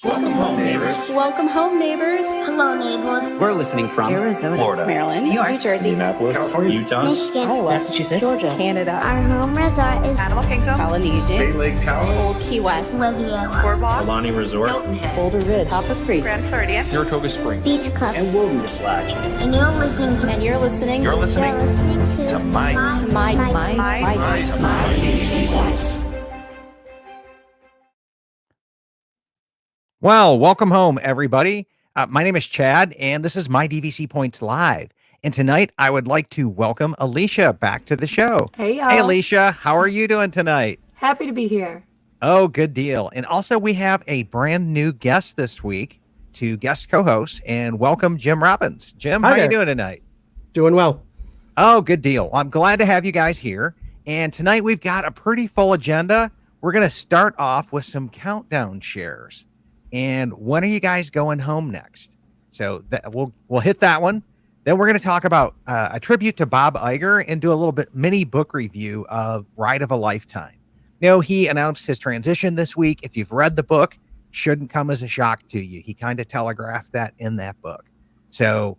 Welcome home, neighbors. Welcome home, neighbors. Hello, neighbors. We're listening from Arizona, Florida, Maryland, New York, New Jersey, Minneapolis, California, Utah, Michigan, Iowa, Massachusetts, Georgia, Canada, our home resort is Animal Kingdom, Polynesian, Great Lake Tower, Old Key West, Riviera, Boardwalk, Alani Resort, Hilton Head, Boulder Ridge, Copper Creek, Grand Floridian, Saratoga Springs, Beach Club, and Wilderness Lodge. and you're listening to You're listening you're listening to my DVC voice. Well, welcome home, everybody. My name is Chad, and this is My DVC Points Live. And tonight, I would like to welcome Alicia back to the show. Hey, y'all. Hey, Alicia, how are you doing tonight? Happy to be here. Oh, good deal. And also, we have a brand new guest this week to guest co-host, and welcome Jim Robbins. Jim, Hi how are you there. doing tonight? Doing well. Oh, good deal. I'm glad to have you guys here. And tonight, we've got a pretty full agenda. We're going to start off with some countdown shares. And when are you guys going home next? So we'll hit that one. Then we're going to talk about a tribute to Bob Iger and do a little bit mini book review of Ride of a Lifetime. You know, he announced his transition this week. If you've read the book, shouldn't come as a shock to you. He kind of telegraphed that in that book. So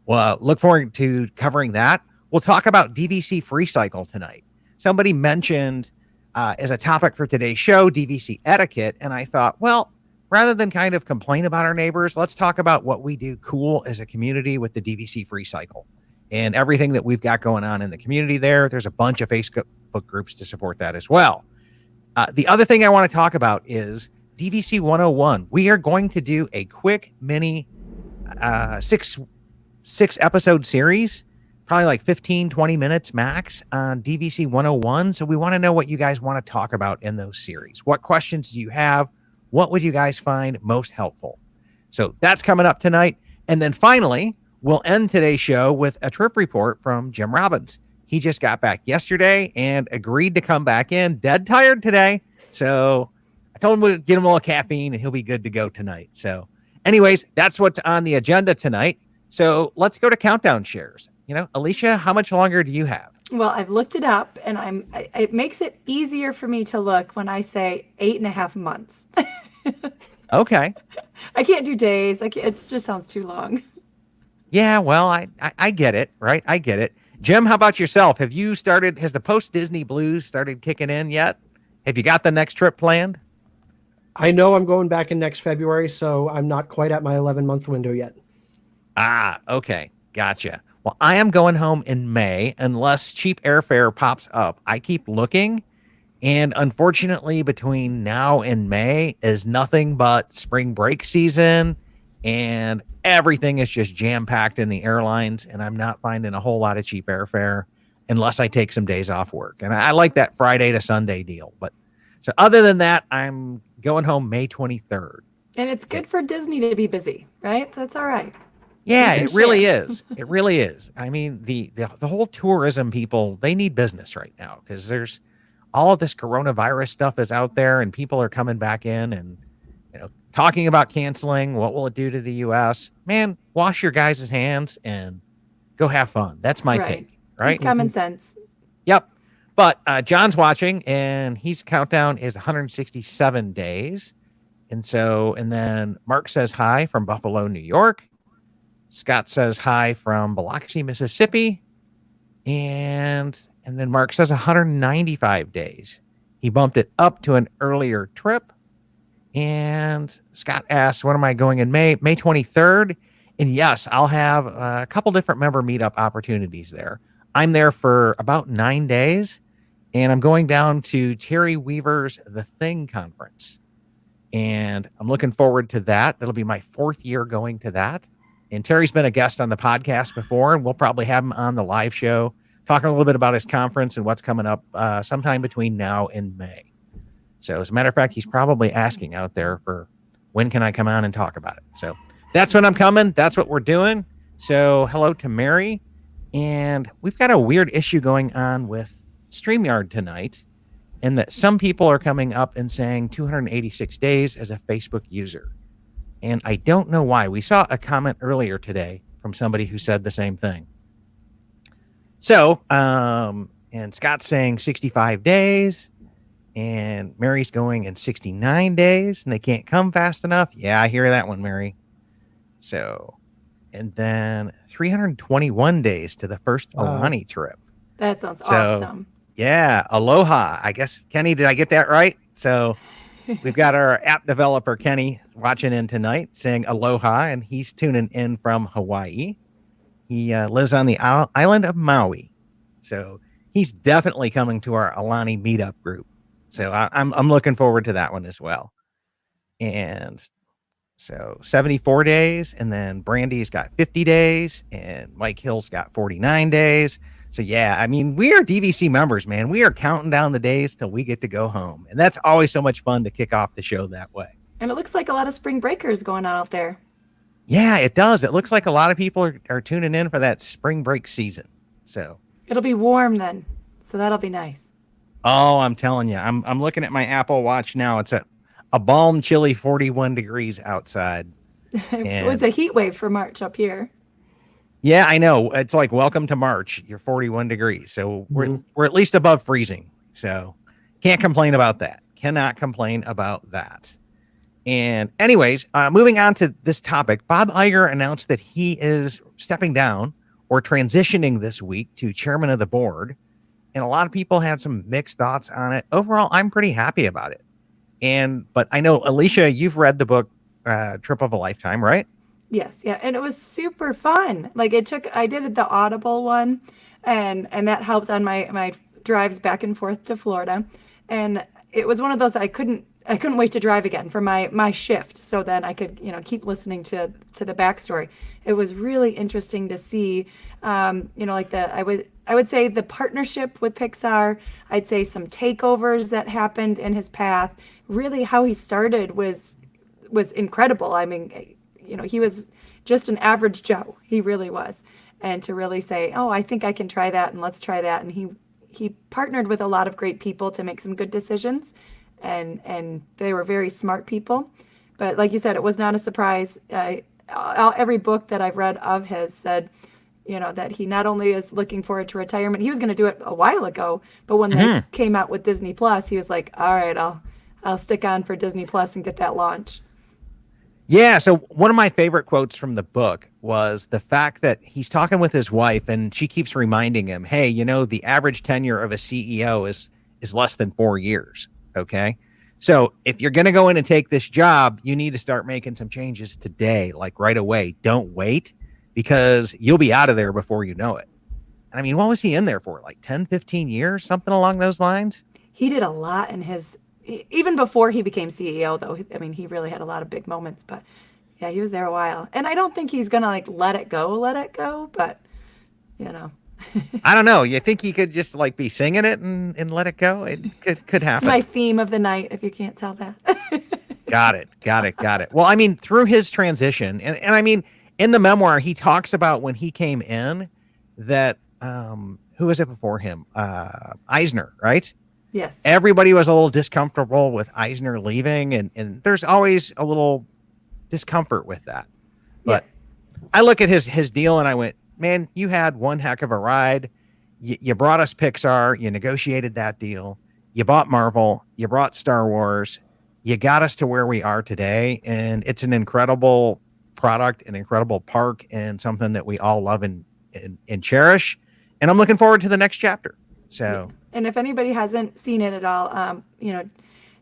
look forward to covering that. We'll talk about DVC Freecycle tonight. Somebody mentioned as a topic for today's show, DVC etiquette. And I thought, well, rather than kind of complain about our neighbors, let's talk about what we do cool as a community with the DVC Freecycle and everything that we've got going on in the community there. There's a bunch of Facebook groups to support that as well. The other thing I want to talk about is DVC 101. We are going to do a quick mini six episode series, probably like 15, 20 minutes max on DVC 101. So we want to know what you guys want to talk about in those series. What questions do you have? What would you guys find most helpful? So that's coming up tonight. And then finally, we'll end today's show with a trip report from Jim Robbins. He just got back yesterday and agreed to come back in dead tired today. So I told him we'd get him a little caffeine and he'll be good to go tonight. So anyways, that's what's on the agenda tonight. So let's go to countdown shares. You know, Alicia, how much longer do you have? Well, I've looked it up, and it makes it easier for me to look when I say 8.5 months. Okay. I can't do days. It just sounds too long. Yeah, well, I get it, right? I get it. Jim, how about yourself? Has the post-Disney blues started kicking in yet? Have you got the next trip planned? I know I'm going back in next February, so I'm not quite at my 11-month window yet. Ah, okay. Gotcha. Well, I am going home in May unless cheap airfare pops up. I keep looking, and unfortunately, between now and May is nothing but spring break season, and everything is just jam-packed in the airlines, and I'm not finding a whole lot of cheap airfare unless I take some days off work. And I like that Friday to Sunday deal. But so other than that, I'm going home May 23rd. And it's good for Disney to be busy, right? That's all right. Yeah, it really is. It really is. I mean, the whole tourism people, they need business right now because there's all of this coronavirus stuff is out there and people are coming back in and, you know, talking about canceling. What will it do to the U.S.? Man, wash your guys' hands and go have fun. That's my take, right? It's common sense. Yep. But John's watching and his countdown is 167 days. And then Mark says hi from Buffalo, New York. Scott says hi from Biloxi, Mississippi. And then Mark says 195 days. He bumped it up to an earlier trip. And Scott asks, when am I going in May? May 23rd. And yes, I'll have a couple different member meetup opportunities there. I'm there for about 9 days. And I'm going down to Terry Weaver's The Thing conference. And I'm looking forward to that. That'll be my 4th year going to that. And Terry's been a guest on the podcast before, and we'll probably have him on the live show, talking a little bit about his conference and what's coming up sometime between now and May. So as a matter of fact, he's probably asking out there for when can I come on and talk about it. So that's when I'm coming. That's what we're doing. So hello to Mary. And we've got a weird issue going on with StreamYard tonight, in that some people are coming up and saying 286 days as a Facebook user. And I don't know why. We saw a comment earlier today from somebody who said the same thing. So, and Scott's saying 65 days. And Mary's going in 69 days and they can't come fast enough. Yeah, I hear that one, Mary. So, and then 321 days to the first Alani trip. That sounds So, awesome. Yeah, aloha. I guess, Kenny, did I get that right? So we've got our app developer, Kenny, watching in tonight saying aloha, and he's tuning in from Hawaii. He lives on the island of Maui. So he's definitely coming to our Alani meetup group. So I'm looking forward to that one as well. And so 74 days, and then Brandy's got 50 days, and Mike Hill's got 49 days. So yeah, I mean, we are DVC members, man. We are counting down the days till we get to go home. And that's always so much fun to kick off the show that way. And it looks like a lot of spring breakers going on out there. Yeah, it does. It looks like a lot of people are tuning in for that spring break season. So it'll be warm then. So that'll be nice. Oh, I'm telling you, I'm looking at my Apple Watch now. It's a balm chilly 41 degrees outside. It was a heat wave for March up here. Yeah, I know. It's like welcome to March. You're 41 degrees. So we're at least above freezing. So can't complain about that. Cannot complain about that. And anyways, moving on to this topic, Bob Iger announced that he is stepping down or transitioning this week to chairman of the board. And a lot of people had some mixed thoughts on it. Overall, I'm pretty happy about it. But I know, Alicia, you've read the book Trip of a Lifetime, right? Yes, yeah, and it was super fun. Like I did the Audible one, and that helped on my drives back and forth to Florida, and it was one of those that I couldn't wait to drive again for my shift, so then I could keep listening to the backstory. It was really interesting to see, like I would say the partnership with Pixar. I'd say some takeovers that happened in his path. Really, how he started was incredible. I mean, he was just an average Joe. He really was. And to really say, oh, I think I can try that, and let's try that. And he partnered with a lot of great people to make some good decisions, and they were very smart people. But like you said, it was not a surprise. Every book that I've read of his said, that he not only is looking forward to retirement, he was going to do it a while ago, but when they came out with Disney Plus, he was like, all right, I'll stick on for Disney Plus and get that launch. Yeah. So one of my favorite quotes from the book was the fact that he's talking with his wife and she keeps reminding him, hey, the average tenure of a CEO is less than 4 years. Okay. So if you're going to go in and take this job, you need to start making some changes today, like right away. Don't wait, because you'll be out of there before you know it. And I mean, what was he in there for? Like 10, 15 years, something along those lines? He did a lot even before he became CEO, though. I mean, he really had a lot of big moments, but yeah, he was there a while. And I don't think he's going to let it go, but I don't know. You think he could just be singing it and let it go? It could happen. It's my theme of the night, if you can't tell that. Got it. Well, I mean, through his transition, and I mean, in the memoir, he talks about when he came in that, who was it before him? Eisner, right? Yes. Everybody was a little discomfortable with Eisner leaving, and there's always a little discomfort with that. But I look at his deal and I went, man, you had one heck of a ride. You brought us Pixar. You negotiated that deal. You bought Marvel. You brought Star Wars. You got us to where we are today. And it's an incredible product, an incredible park, and something that we all love and cherish. And I'm looking forward to the next chapter. So, and if anybody hasn't seen it at all,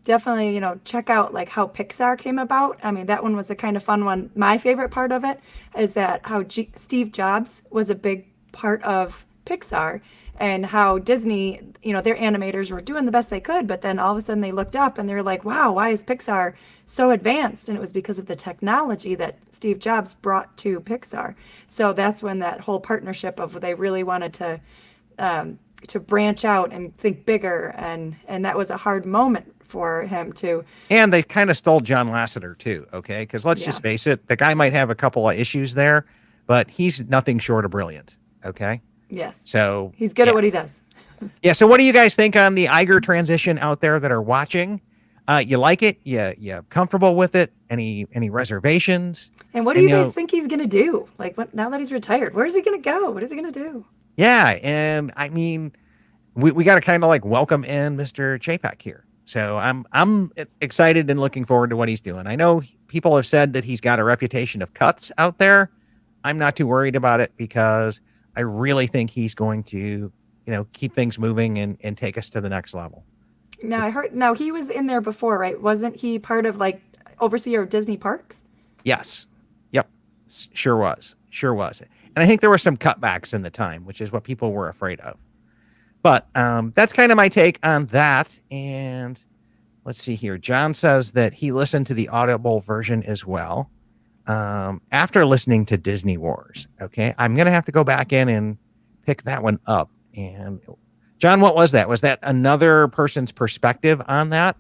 definitely, check out how Pixar came about. I mean, that one was a kind of fun one. My favorite part of it is that how Steve Jobs was a big part of Pixar, and how Disney, their animators were doing the best they could, but then all of a sudden they looked up and they were like, wow, why is Pixar so advanced? And it was because of the technology that Steve Jobs brought to Pixar. So that's when that whole partnership of they really wanted to branch out and think bigger, and that was a hard moment for him to. And they kind of stole John Lasseter too, okay? Because let's just face it, the guy might have a couple of issues there, but he's nothing short of brilliant, okay? Yes. So he's good at what he does. Yeah. So what do you guys think on the Iger transition out there that are watching? You like it? You comfortable with it? Any reservations? And what do you guys think he's gonna do? Now that he's retired, where's he gonna go? What is he gonna do? Yeah, and I mean, we got to kind of welcome in Mr. Chapek here. So I'm excited and looking forward to what he's doing. I know people have said that he's got a reputation of cuts out there. I'm not too worried about it because I really think he's going to, keep things moving and take us to the next level. Now I heard. Now he was in there before, right? Wasn't he part of like overseer of Disney parks? Yes. Yep. Sure was. And I think there were some cutbacks in the time, which is what people were afraid of. But that's kind of my take on that. And let's see here. John says that he listened to the Audible version as well after listening to Disney Wars. Okay. I'm going to have to go back in and pick that one up. And John, what was that? Was that another person's perspective on that?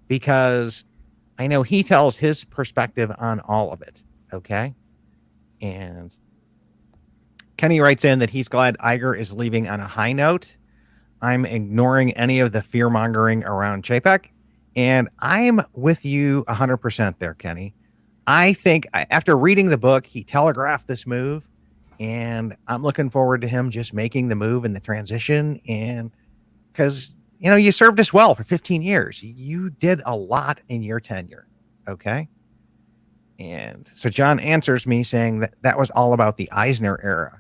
Because I know he tells his perspective on all of it. Okay. And Kenny writes in that he's glad Iger is leaving on a high note. I'm ignoring any of the fear mongering around Chapek. And I'm with you 100% there, Kenny. I think after reading the book, he telegraphed this move. And I'm looking forward to him just making the move in the transition. And because, you served us well for 15 years. You did a lot in your tenure. Okay. And so John answers me saying that was all about the Eisner era.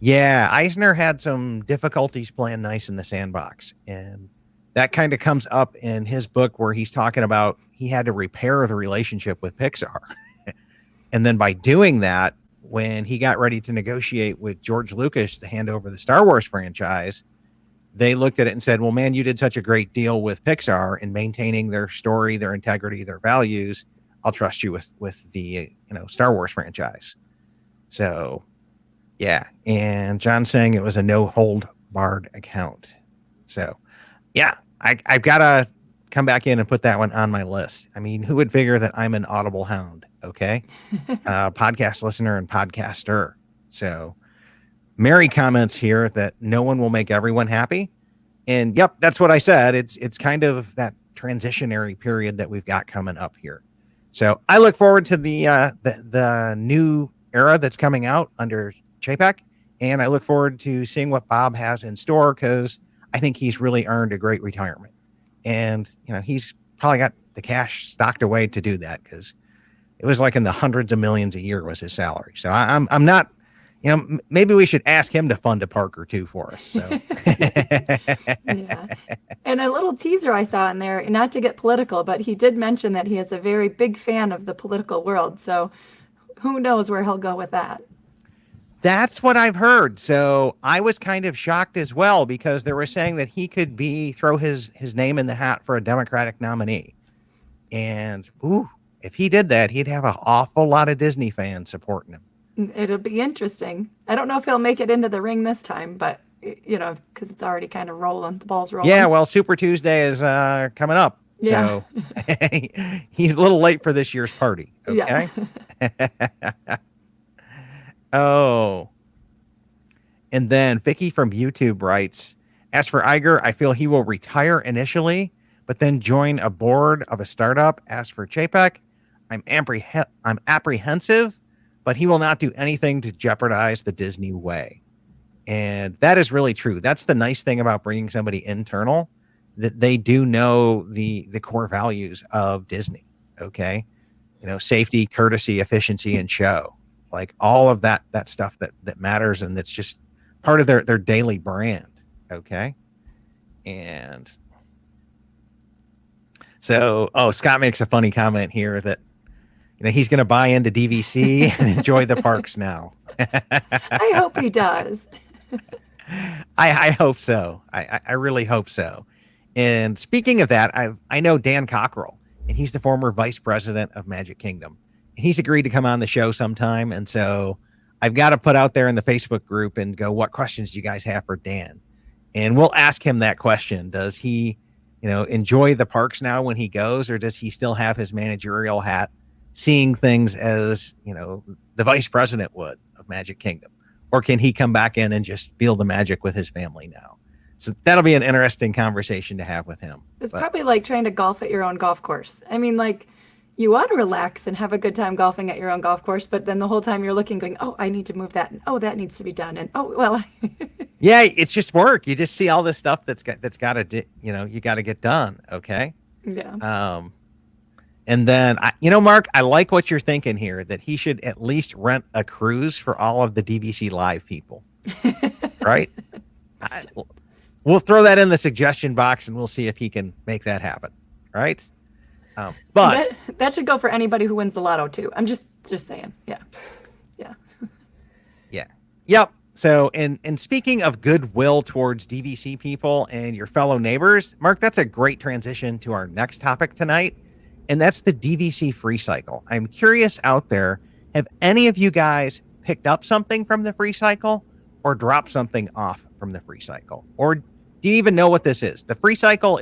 Yeah, Eisner had some difficulties playing nice in the sandbox. And that kind of comes up in his book where he's talking about he had to repair the relationship with Pixar. And then by doing that, when he got ready to negotiate with George Lucas to hand over the Star Wars franchise, they looked at it and said, well, man, you did such a great deal with Pixar in maintaining their story, their integrity, their values. I'll trust you with the, Star Wars franchise. So, yeah. And John's saying it was a no hold barred account. So, yeah, I've got to come back in and put that one on my list. I mean, who would figure that I'm an Audible hound? Okay. Podcast listener and podcaster. So Mary comments here that no one will make everyone happy. And yep, that's what I said. It's kind of that transitionary period that we've got coming up here. So I look forward to the new era that's coming out under Chapek. And I look forward to seeing what Bob has in store because I think he's really earned a great retirement. And, he's probably got the cash stocked away to do that because it was like in the hundreds of millions a year was his salary. So I'm not, maybe we should ask him to fund a park or two for us. So. Yeah. And a little teaser I saw in there, not to get political, but he did mention that he is a very big fan of the political world. So who knows where he'll go with that. That's what I've heard. So I was kind of shocked as well because they were saying that he could throw his name in the hat for a Democratic nominee. And if he did that, he'd have an awful lot of Disney fans supporting him. It'll be interesting. I don't know if he'll make it into the ring this time, but because it's already kind of rolling. The ball's rolling. Yeah, well, Super Tuesday is coming up. Yeah. So he's a little late for this year's party. Okay. Yeah. Oh. And then Vicky from YouTube writes, as for Iger, I feel he will retire initially, but then join a board of a startup. As for Chapek, I'm apprehensive, but he will not do anything to jeopardize the Disney way. And that is really true. That's the nice thing about bringing somebody internal, that they do know the core values of Disney. Okay. Safety, courtesy, efficiency, and show. Like all of that stuff that matters. And that's just part of their daily brand. Okay. And so, Scott makes a funny comment here that, he's going to buy into DVC and enjoy the parks now. I hope he does. I hope so. I really hope so. And speaking of that, I know Dan Cockrell, and he's the former vice president of Magic Kingdom. And he's agreed to come on the show sometime. And so I've got to put out there in the Facebook group and go, what questions do you guys have for Dan? And we'll ask him that question. Does he, enjoy the parks now when he goes, or does he still have his managerial hat, seeing things as, the vice president would of Magic Kingdom? Or can he come back in and just feel the magic with his family now? So that'll be an interesting conversation to have with him. It's probably like trying to golf at your own golf course. I mean, like, you want to relax and have a good time golfing at your own golf course, but then the whole time you're looking, going, oh, I need to move that, and oh, that needs to be done, and oh, well. Yeah, it's just work. You just see all this stuff that's got to, you got to get done. Okay. Yeah. And then, Mark, I like what you're thinking here, that he should at least rent a cruise for all of the DVC Live people, right? We'll throw that in the suggestion box, and we'll see if he can make that happen, right? But that should go for anybody who wins the lotto too. I'm just saying. Yeah. Yep. So, and speaking of goodwill towards DVC people and your fellow neighbors, Mark, that's a great transition to our next topic tonight, and that's the DVC Freecycle. I'm curious out there, have any of you guys picked up something from the Freecycle or dropped something off from the Freecycle? Or do you even know what this is? The Freecycle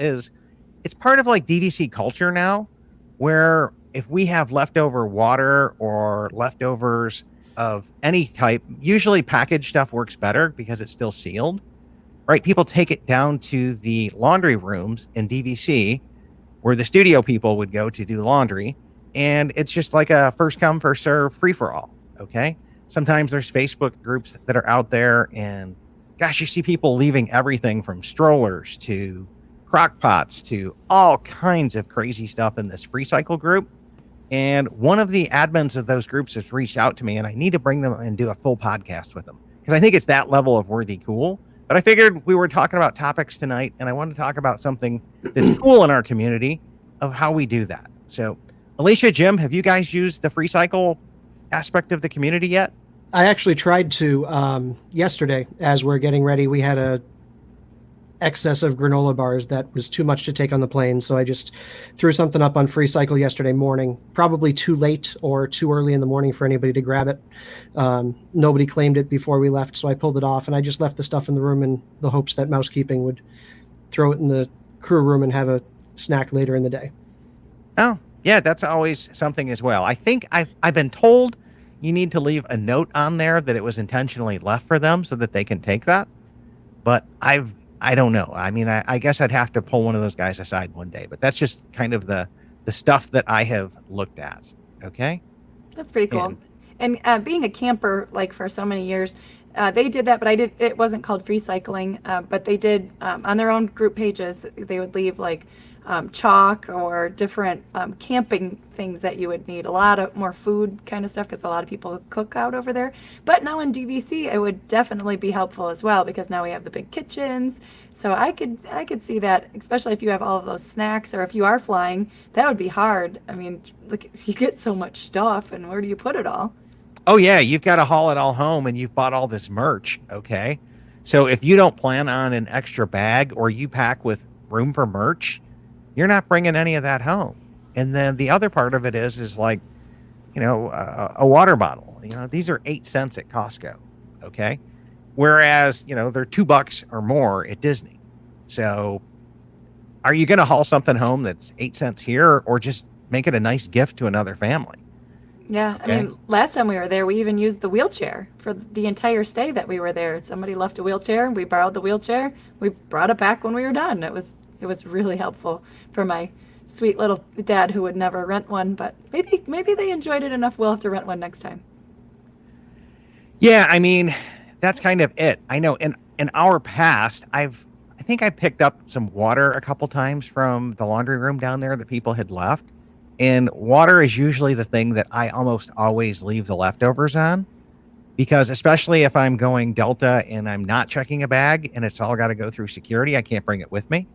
it's part of like DVC culture now, where if we have leftover water or leftovers of any type, usually packaged stuff works better because it's still sealed, right? People take it down to the laundry rooms in DVC where the studio people would go to do laundry. And it's just like a first come, first serve, free for all. Okay. Sometimes there's Facebook groups that are out there, and gosh, you see people leaving everything from strollers to crock pots to all kinds of crazy stuff in this Freecycle group. And one of the admins of those groups has reached out to me, and I need to bring them and do a full podcast with them because I think it's that level of worthy cool. But I figured we were talking about topics tonight, and I wanted to talk about something that's cool in our community of how we do that. So, Alicia, Jim, have you guys used the Freecycle aspect of the community yet? I actually tried to yesterday as we're getting ready. We had a excess of granola bars that was too much to take on the plane, so I just threw something up on Freecycle yesterday morning, probably too late or too early in the morning for anybody to grab it. Nobody claimed it before we left, so I pulled it off, and I just left the stuff in the room in the hopes that mousekeeping would throw it in the crew room and have a snack later in the day. Oh, yeah, that's always something as well. I think I've been told you need to leave a note on there that it was intentionally left for them so that they can take that, but I don't know. I mean, I guess I'd have to pull one of those guys aside one day, but that's just kind of the stuff that I have looked at. Okay. That's pretty cool. And being a camper, like for so many years, they did that, but it wasn't called free cycling, but they did on their own group pages, they would leave like chalk or different camping things that you would need, a lot of more food kind of stuff because a lot of people cook out over there. But now in DVC, it would definitely be helpful as well because now we have the big kitchens. So I could see that, especially if you have all of those snacks or if you are flying, that would be hard. I mean, look, you get so much stuff, and where do you put it all? Oh yeah, you've got to haul it all home, and you've bought all this merch. Okay, so if you don't plan on an extra bag or you pack with room for merch, you're not bringing any of that home. And then the other part of it is like, a water bottle. These are 8 cents at Costco. Okay. Whereas, they're $2 or more at Disney. So are you going to haul something home that's 8 cents here or just make it a nice gift to another family? Yeah. Okay. I mean, last time we were there, we even used the wheelchair for the entire stay that we were there. Somebody left a wheelchair. We borrowed the wheelchair. We brought it back when we were done. It was really helpful for my sweet little dad who would never rent one, but maybe they enjoyed it enough. We'll have to rent one next time. Yeah, I mean, that's kind of it. I know in our past, I think I picked up some water a couple times from the laundry room down there that people had left. And water is usually the thing that I almost always leave the leftovers on, because especially if I'm going Delta and I'm not checking a bag and it's all got to go through security, I can't bring it with me.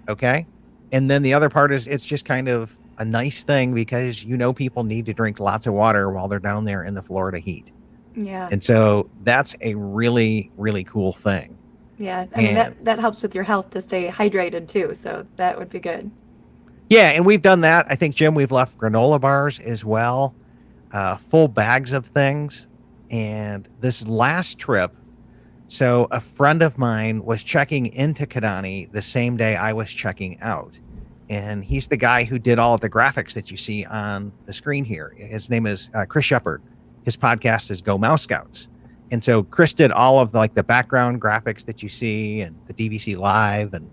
Okay. And then the other part is it's just kind of a nice thing because people need to drink lots of water while they're down there in the Florida heat. Yeah. And so that's a really, really cool thing. Yeah. I mean, that helps with your health to stay hydrated too. So that would be good. Yeah. And we've done that. I think, Jim, we've left granola bars as well, full bags of things. And this last trip, so a friend of mine was checking into Kidani the same day I was checking out. And he's the guy who did all of the graphics that you see on the screen here. His name is Chris Shepard. His podcast is Go Mouse Scouts. And so Chris did all of the background graphics that you see and the DVC Live and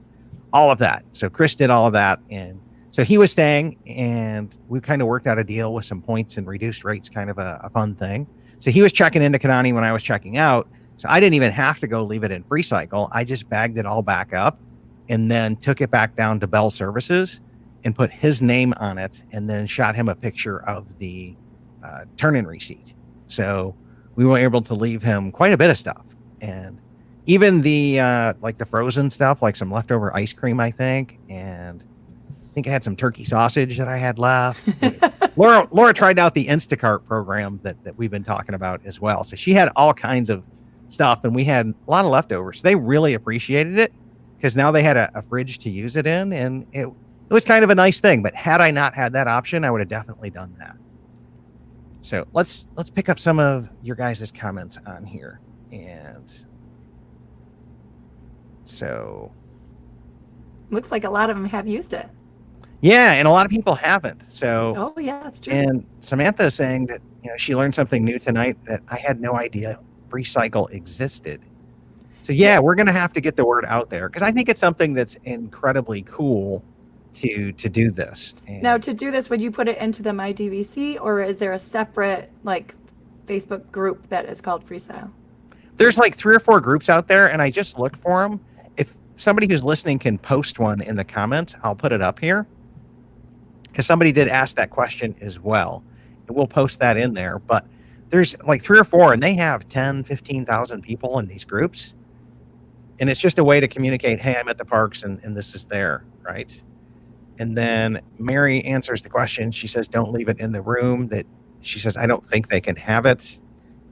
all of that. So Chris did all of that. And so he was staying, and we kind of worked out a deal with some points and reduced rates, kind of a fun thing. So he was checking into Kidani when I was checking out. So I didn't even have to go leave it in Freecycle. I just bagged it all back up and then took it back down to Bell Services and put his name on it, and then shot him a picture of the turn-in receipt. So we were able to leave him quite a bit of stuff, and even the like the frozen stuff, like some leftover ice cream, I think, and I think I had some turkey sausage that I had left. Laura tried out the Instacart program that we've been talking about as well. So she had all kinds of stuff, and we had a lot of leftovers. So they really appreciated it because now they had a fridge to use it in, and it was kind of a nice thing. But had I not had that option, I would have definitely done that. So let's pick up some of your guys' comments on here. And so Looks like a lot of them have used it. yeah, and a lot of people haven't. So Oh, yeah, that's true. and Samantha is saying that she learned something new tonight that I had no idea Freecycle existed. So yeah, we're gonna have to get the word out there because I think it's something that's incredibly cool to do this. And Now, to do this, would you put it into the My DVC, or is there a separate like Facebook group that is called Freestyle? there's like 3 or 4 groups out there, and I just looked for them. If somebody who's listening can post one in the comments, I'll put it up here because somebody did ask that question as well, and we'll post that in there. But there's like 3 or 4, and they have 10, 15,000 people in these groups, and it's just a way to communicate, hey, I'm at the parks and this is there, right? And then Mary answers the question. She says, don't leave it in the room. That she says, I don't think they can have it.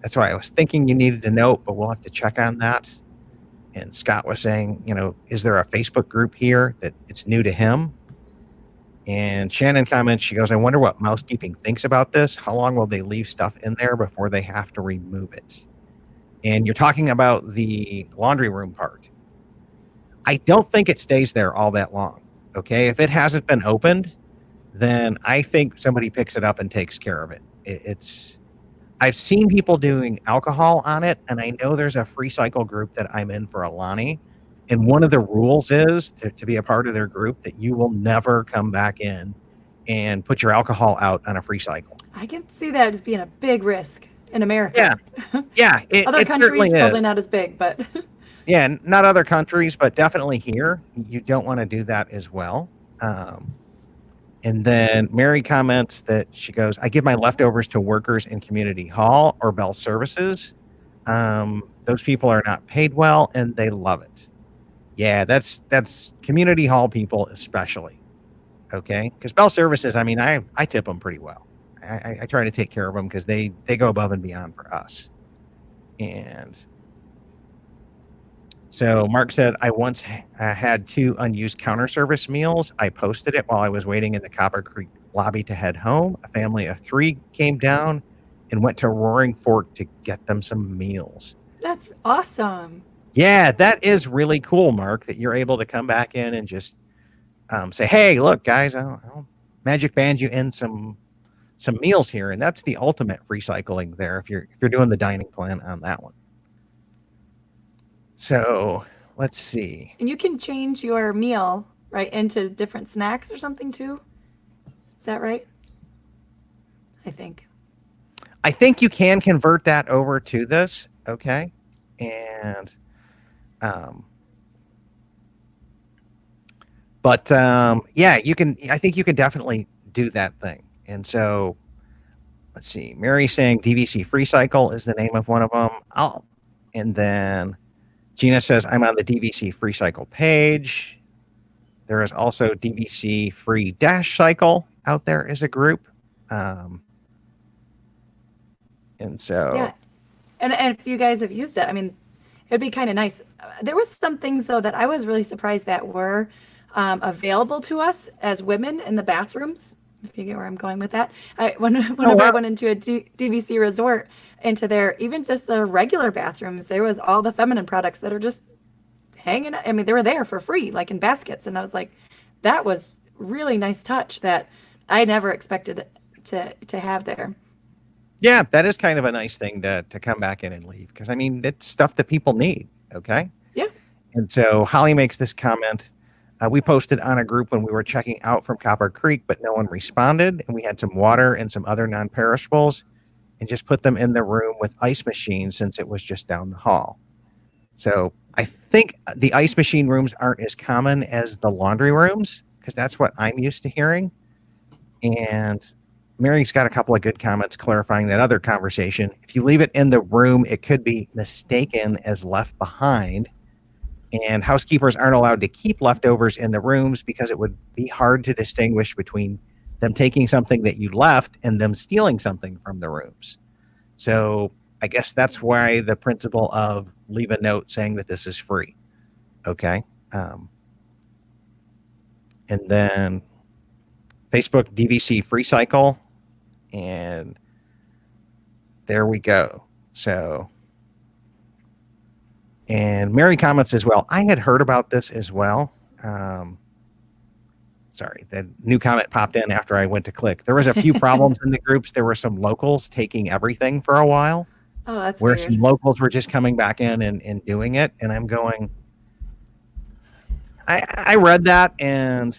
That's why I was thinking you needed to know, but we'll have to check on that. And Scott was saying, is there a Facebook group here that it's new to him? And Shannan comments, she goes, I wonder what mousekeeping thinks about this. How long will they leave stuff in there before they have to remove it? And you're talking about the laundry room part. I don't think it stays there all that long. Okay, if it hasn't been opened, then I think somebody picks it up and takes care of it. I've seen people doing alcohol on it, and I know there's a Freecycle group that I'm in for Alani, and one of the rules is to be a part of their group that you will never come back in and put your alcohol out on a Freecycle. I can see that as being a big risk in America. Yeah, Other countries probably not as big, but yeah, not other countries, but definitely here, you don't want to do that as well. And then Mary comments that she goes, I give my leftovers to workers in community hall or Bell Services. Those people are not paid well and they love it. Yeah, that's community hall people especially. Okay, because Bell Services, I mean, I tip them pretty well. I try to take care of them because they go above and beyond for us. And so Mark said, I once had 2 unused counter service meals. I posted it while I was waiting in the Copper Creek lobby to head home. A family of 3 came down and went to Roaring Fork to get them some meals. that's awesome. Yeah, that is really cool, Mark, that you're able to come back in and just say, hey, look, guys, I'll magic band you in some meals here. And that's the ultimate recycling there if you're doing the dining plan on that one. So let's see. And you can change your meal right into different snacks or something too. Is that right? I think you can convert that over to this. Okay. And, yeah, I think you can definitely do that thing. And so let's see, Mary saying DVC Freecycle is the name of one of them. And then Gina says, I'm on the DVC Freecycle page. There is also DVC Free Dash Cycle out there as a group. And so. yeah. And if you guys have used it, I mean, it'd be kind of nice. There was some things though that I was really surprised that were available to us as women in the bathrooms. If you get where I'm going with that. Whenever I went into a DVC resort, into their, even just the regular bathrooms, there was all the feminine products that are just hanging. I mean, they were there for free, like in baskets. And I was like, that was really nice touch that I never expected to have there. Yeah, that is kind of a nice thing to come back in and leave. Because, I mean, it's stuff that people need. Okay. Yeah. And so Holly makes this comment. We posted on a group when we were checking out from Copper Creek, but no one responded. And we had some water and some other non-perishables and just put them in the room with ice machines since it was just down the hall. So I think the ice machine rooms aren't as common as the laundry rooms because that's what I'm used to hearing. And Mary's got a couple of good comments clarifying that other conversation. If you leave it in the room, it could be mistaken as left behind. And housekeepers aren't allowed to keep leftovers in the rooms because it would be hard to distinguish between them taking something that you left and them stealing something from the rooms. So I guess that's why the principle of leave a note saying that this is free. Okay. And then Facebook DVC Freecycle. And there we go. So, and Mary comments as well. I had heard about this as well. Sorry, the new comment popped in after I went to click. There was a few problems in the groups. There were some locals taking everything for a while. Oh, that's where weird. Some locals were just coming back in and doing it. And I'm going, I read that, and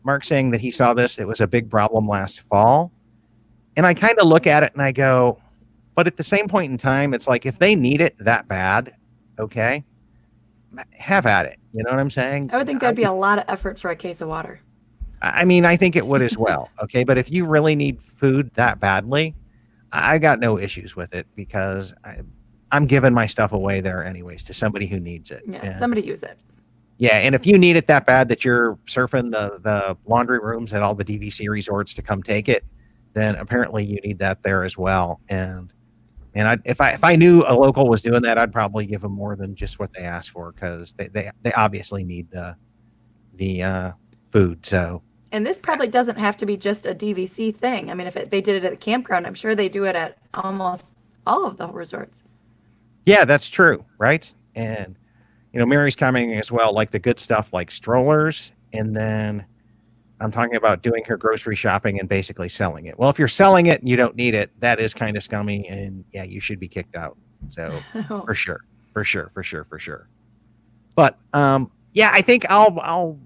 Mark saying that he saw this. It was a big problem last fall. And I kind of look at it and I go, but at the same point in time, it's like, if they need it that bad, okay, have at it. You know what I'm saying? I would think that'd be a lot of effort for a case of water. I mean, I think it would as well. Okay. But if you really need food that badly, I got no issues with it, because I'm giving my stuff away there anyways to somebody who needs it. Yeah, And somebody use it. yeah. And if you need it that bad that you're surfing the laundry rooms at all the DVC resorts to come take it, then apparently you need that there as well. And if I knew a local was doing that, I'd probably give them more than just what they asked for, because they obviously need the food. So. And this probably doesn't have to be just a DVC thing. I mean, if they did it at a campground, I'm sure they do it at almost all of the resorts. Yeah, that's true, right? And Mary's commenting as well, like the good stuff like strollers, and then I'm talking about doing her grocery shopping and basically selling it. Well, if you're selling it and you don't need it, that is kind of scummy, and yeah, you should be kicked out. So for sure. But yeah, I think I'll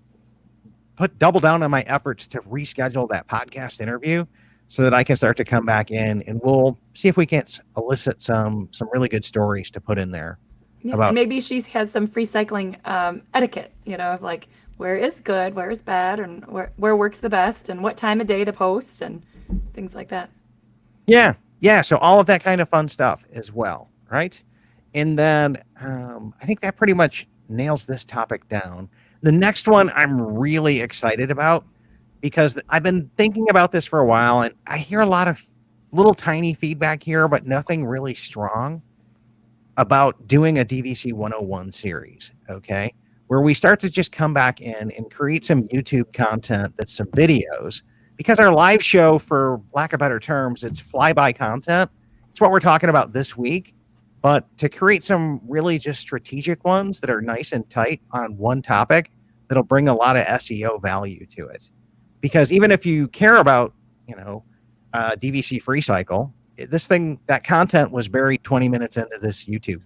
double down on my efforts to reschedule that podcast interview so that I can start to come back in, and we'll see if we can't elicit some really good stories to put in there. Yeah, about and maybe she has some free cycling etiquette, like where is good, where is bad, and where works the best, and what time of day to post, and things like that. Yeah. So all of that kind of fun stuff as well, right? And then I think that pretty much nails this topic down. The next one I'm really excited about, because I've been thinking about this for a while, and I hear a lot of little tiny feedback here, but nothing really strong about doing a DVC 101 series, okay? Where we start to just come back in and create some YouTube content that's some videos, because our live show, for lack of better terms, it's flyby content. It's what we're talking about this week. But to create some really just strategic ones that are nice and tight on one topic, that'll bring a lot of SEO value to it. Because even if you care about, DVC Freecycle, that content was buried 20 minutes into this YouTube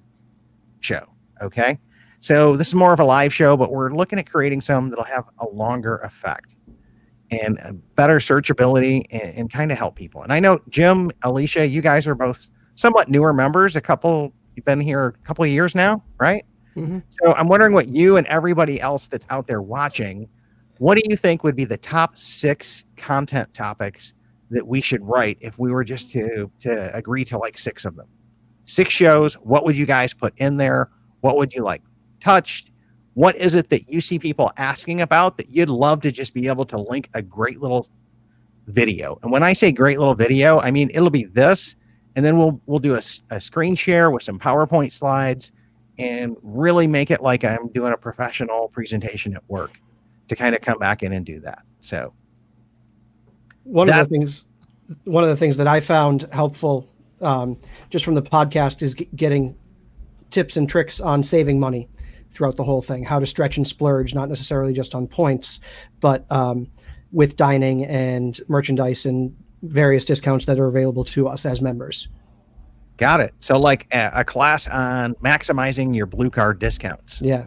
show. Okay. So this is more of a live show, but we're looking at creating some that'll have a longer effect and a better searchability and kind of help people. And I know Jim, Alicia, you guys are both somewhat newer members. You've been here a couple of years now, right? Mm-hmm. So I'm wondering what you and everybody else that's out there watching, what do you think would be the top 6 content topics that we should write if we were just to agree to like 6 of them? 6 shows. What would you guys put in there? What would you like touched? What is it that you see people asking about that you'd love to just be able to link a great little video? And when I say great little video, I mean, it'll be this, and then we'll do a screen share with some PowerPoint slides and really make it like I'm doing a professional presentation at work to kind of come back in and do that. So one of the things that I found helpful just from the podcast is getting tips and tricks on saving money throughout the whole thing, how to stretch and splurge, not necessarily just on points, but with dining and merchandise and various discounts that are available to us as members. Got it. So like a class on maximizing your blue card discounts. Yeah.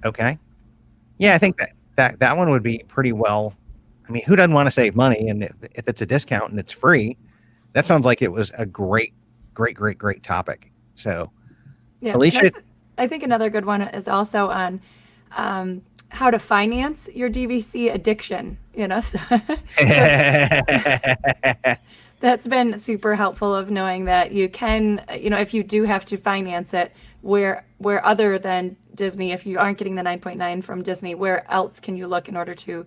Okay. Yeah, I think that one would be pretty well. I mean, who doesn't want to save money? And if it's a discount and it's free, that sounds like it was a great topic. So, yeah, Alicia, I think another good one is also on how to finance your DVC addiction, so that's been super helpful, of knowing that you can, if you do have to finance it, where other than Disney, if you aren't getting the 9.9 from Disney, where else can you look in order to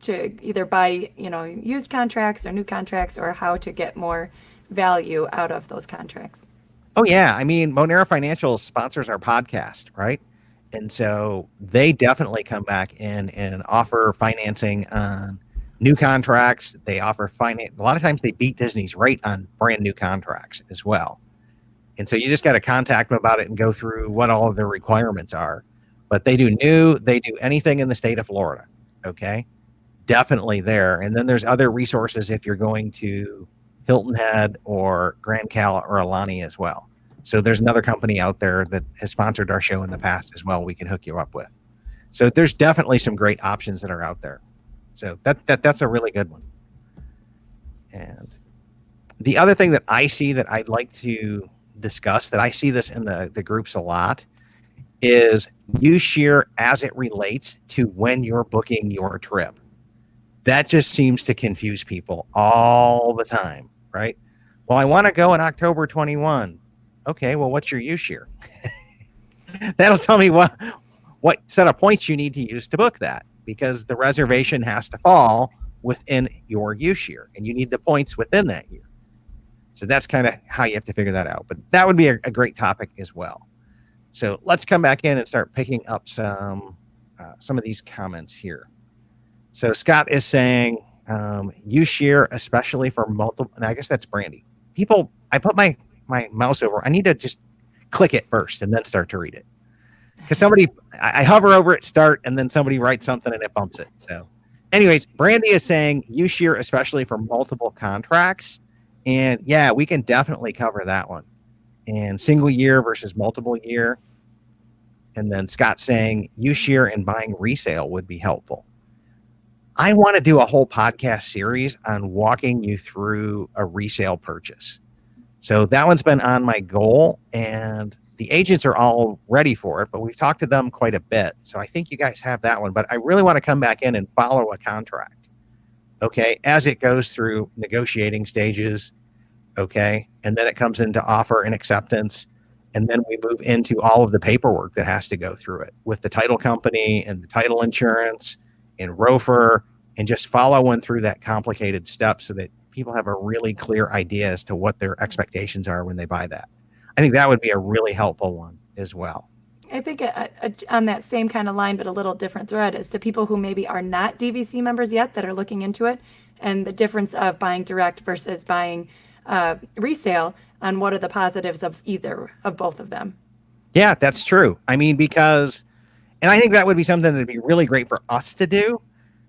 either buy, used contracts or new contracts, or how to get more value out of those contracts? Oh yeah. I mean, Monera Financial sponsors our podcast, right? And so they definitely come back in and offer financing on new contracts. They offer finance. A lot of times they beat Disney's rate on brand new contracts as well. And so you just got to contact them about it and go through what all of their requirements are. But they do anything in the state of Florida. Okay. Definitely there. And then there's other resources if you're going to Hilton Head or Grand Cal or Alani as well. So there's another company out there that has sponsored our show in the past as well. We can hook you up with. So there's definitely some great options that are out there. So that's a really good one. And the other thing that I see that I'd like to discuss, that I see this in the groups a lot, is UShear as it relates to when you're booking your trip. That just seems to confuse people all the time, right? Well, I want to go in October 21. Okay, well, what's your UShear? That'll tell me what set of points you need to use to book that, because the reservation has to fall within your UShear, and you need the points within that year. So that's kind of how you have to figure that out. But that would be a great topic as well. So let's come back in and start picking up some of these comments here. So Scott is saying, UShear, especially for multiple, and I guess that's Brandy. People, I put my mouse over, I need to just click it first and then start to read it. Because I hover over it, start, and then somebody writes something and it bumps it. So anyways, Brandy is saying UShear, especially for multiple contracts. And yeah, we can definitely cover that one. And single year versus multiple year. And then Scott saying UShear and buying resale would be helpful. I want to do a whole podcast series on walking you through a resale purchase. So that one's been on my goal, and the agents are all ready for it, but we've talked to them quite a bit. So I think you guys have that one, but I really want to come back in and follow a contract. Okay. As it goes through negotiating stages. Okay. And then it comes into offer and acceptance. And then we move into all of the paperwork that has to go through it with the title company and the title insurance and ROFR, and just follow one through that complicated step so that people have a really clear idea as to what their expectations are when they buy that. I think that would be a really helpful one as well. I think on that same kind of line, but a little different thread, is to people who maybe are not DVC members yet that are looking into it, and the difference of buying direct versus buying resale, on what are the positives of both of them. Yeah, that's true. I mean, and I think that would be something that'd be really great for us to do,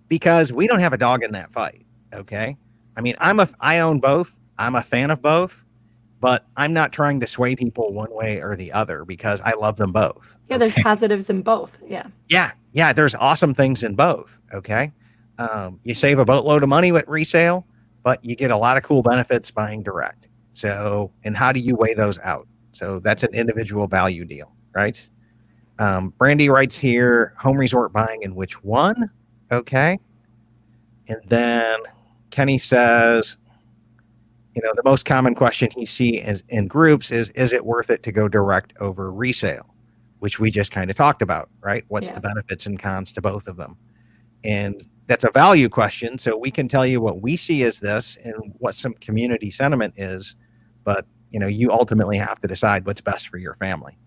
because we don't have a dog in that fight. Okay. I mean, I own both. I'm a fan of both, but I'm not trying to sway people one way or the other, because I love them both. Yeah. There's positives in both. Yeah. Yeah. Yeah. There's awesome things in both. Okay. You save a boatload of money with resale, but you get a lot of cool benefits buying direct. So, and how do you weigh those out? So that's an individual value deal, right? Brandy writes here, home resort buying in which one? Okay. And then Kenny says, the most common question he sees in groups is it worth it to go direct over resale? Which we just kind of talked about, right? What's the benefits and cons to both of them? And that's a value question. So we can tell you what we see as this and what some community sentiment is, but you ultimately have to decide what's best for your family.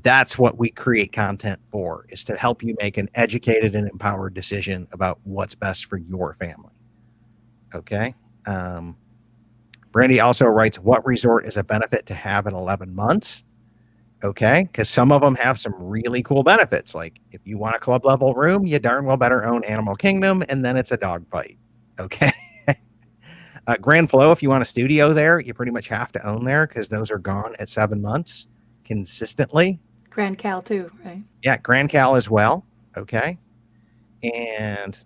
That's what we create content for, is to help you make an educated and empowered decision about what's best for your family. Okay. Brandy also writes, what resort is a benefit to have in 11 months? Okay. Because some of them have some really cool benefits. Like if you want a club level room, you darn well better own Animal Kingdom, and then it's a dog fight. Okay. Grand Flow, if you want a studio there, you pretty much have to own there, because those are gone at 7 months consistently. Grand Cal too, right? Yeah, Grand Cal as well. Okay. And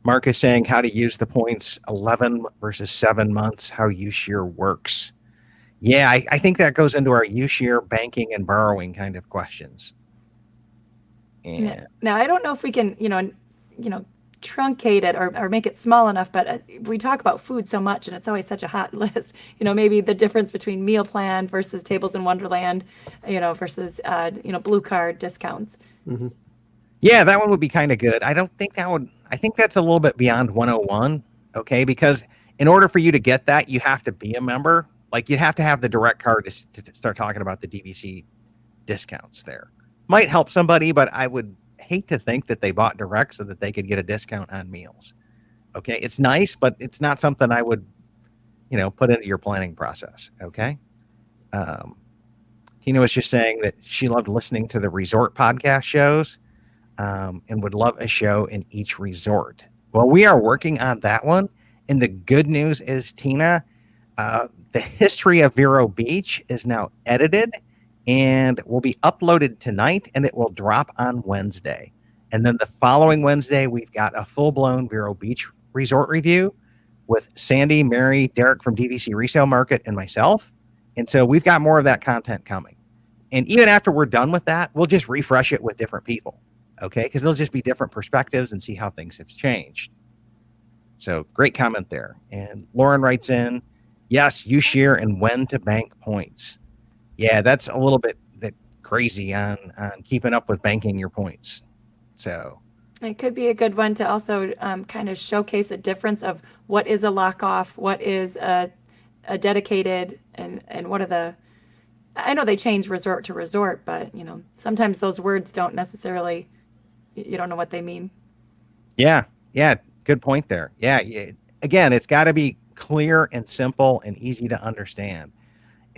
Mark is saying how to use the points 11 versus 7 months, how UShear works. Yeah, I think that goes into our share banking and borrowing kind of questions. And Now, I don't know if we can, truncate it or make it small enough, but we talk about food so much and it's always such a hot list. Maybe the difference between meal plan versus Tables in Wonderland, versus, Blue Card discounts. Mm-hmm. yeah, that one would be kind of good. I think that's a little bit beyond 101. Okay. Because in order for you to get that, you have to be a member. Like you'd have to have the direct card to start talking about the DVC discounts there. Might help somebody, but I would hate to think that they bought direct so that they could get a discount on meals. Okay. It's nice, but it's not something I would, put into your planning process. Okay. Tina was just saying that she loved listening to the resort podcast shows and would love a show in each resort. Well, we are working on that one. And the good news is, Tina, the history of Vero Beach is now edited and will be uploaded tonight, and it will drop on Wednesday. And then the following Wednesday, we've got a full-blown Vero Beach resort review with Sandy, Mary, Derek from DVC Resale Market, and myself. And so we've got more of that content coming. And even after we're done with that, we'll just refresh it with different people, okay? Because there'll just be different perspectives and see how things have changed. So great comment there. And Lauren writes in, yes, you share and when to bank points. Yeah, that's a little bit crazy on keeping up with banking your points. So it could be a good one to also kind of showcase a difference of what is a lock off, what is a dedicated, and what are the, I know they change resort to resort, but sometimes those words don't necessarily, you don't know what they mean. Yeah. Good point there. Yeah. Again, it's got to be clear and simple and easy to understand.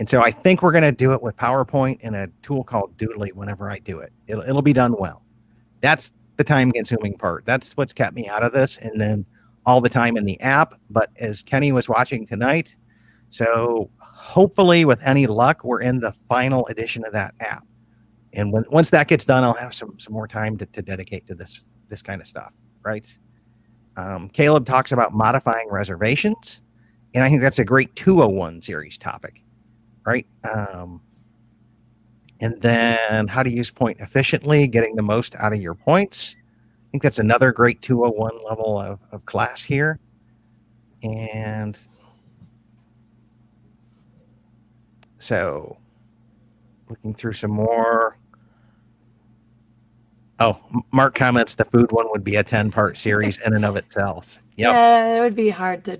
And so I think we're going to do it with PowerPoint and a tool called Doodly whenever I do it. It'll be done well. That's the time consuming part. That's what's kept me out of this. And then all the time in the app. But as Kenny was watching tonight, so hopefully with any luck, we're in the final edition of that app. And once that gets done, I'll have some more time to dedicate to this kind of stuff. Right. Caleb talks about modifying reservations. And I think that's a great 201 series topic. Right. And then how to use point efficiently, getting the most out of your points. I think that's another great 201 level of class here. And so looking through some more. Oh, Mark comments the food one would be a 10-part series in and of itself. Yep. Yeah, it would be hard to,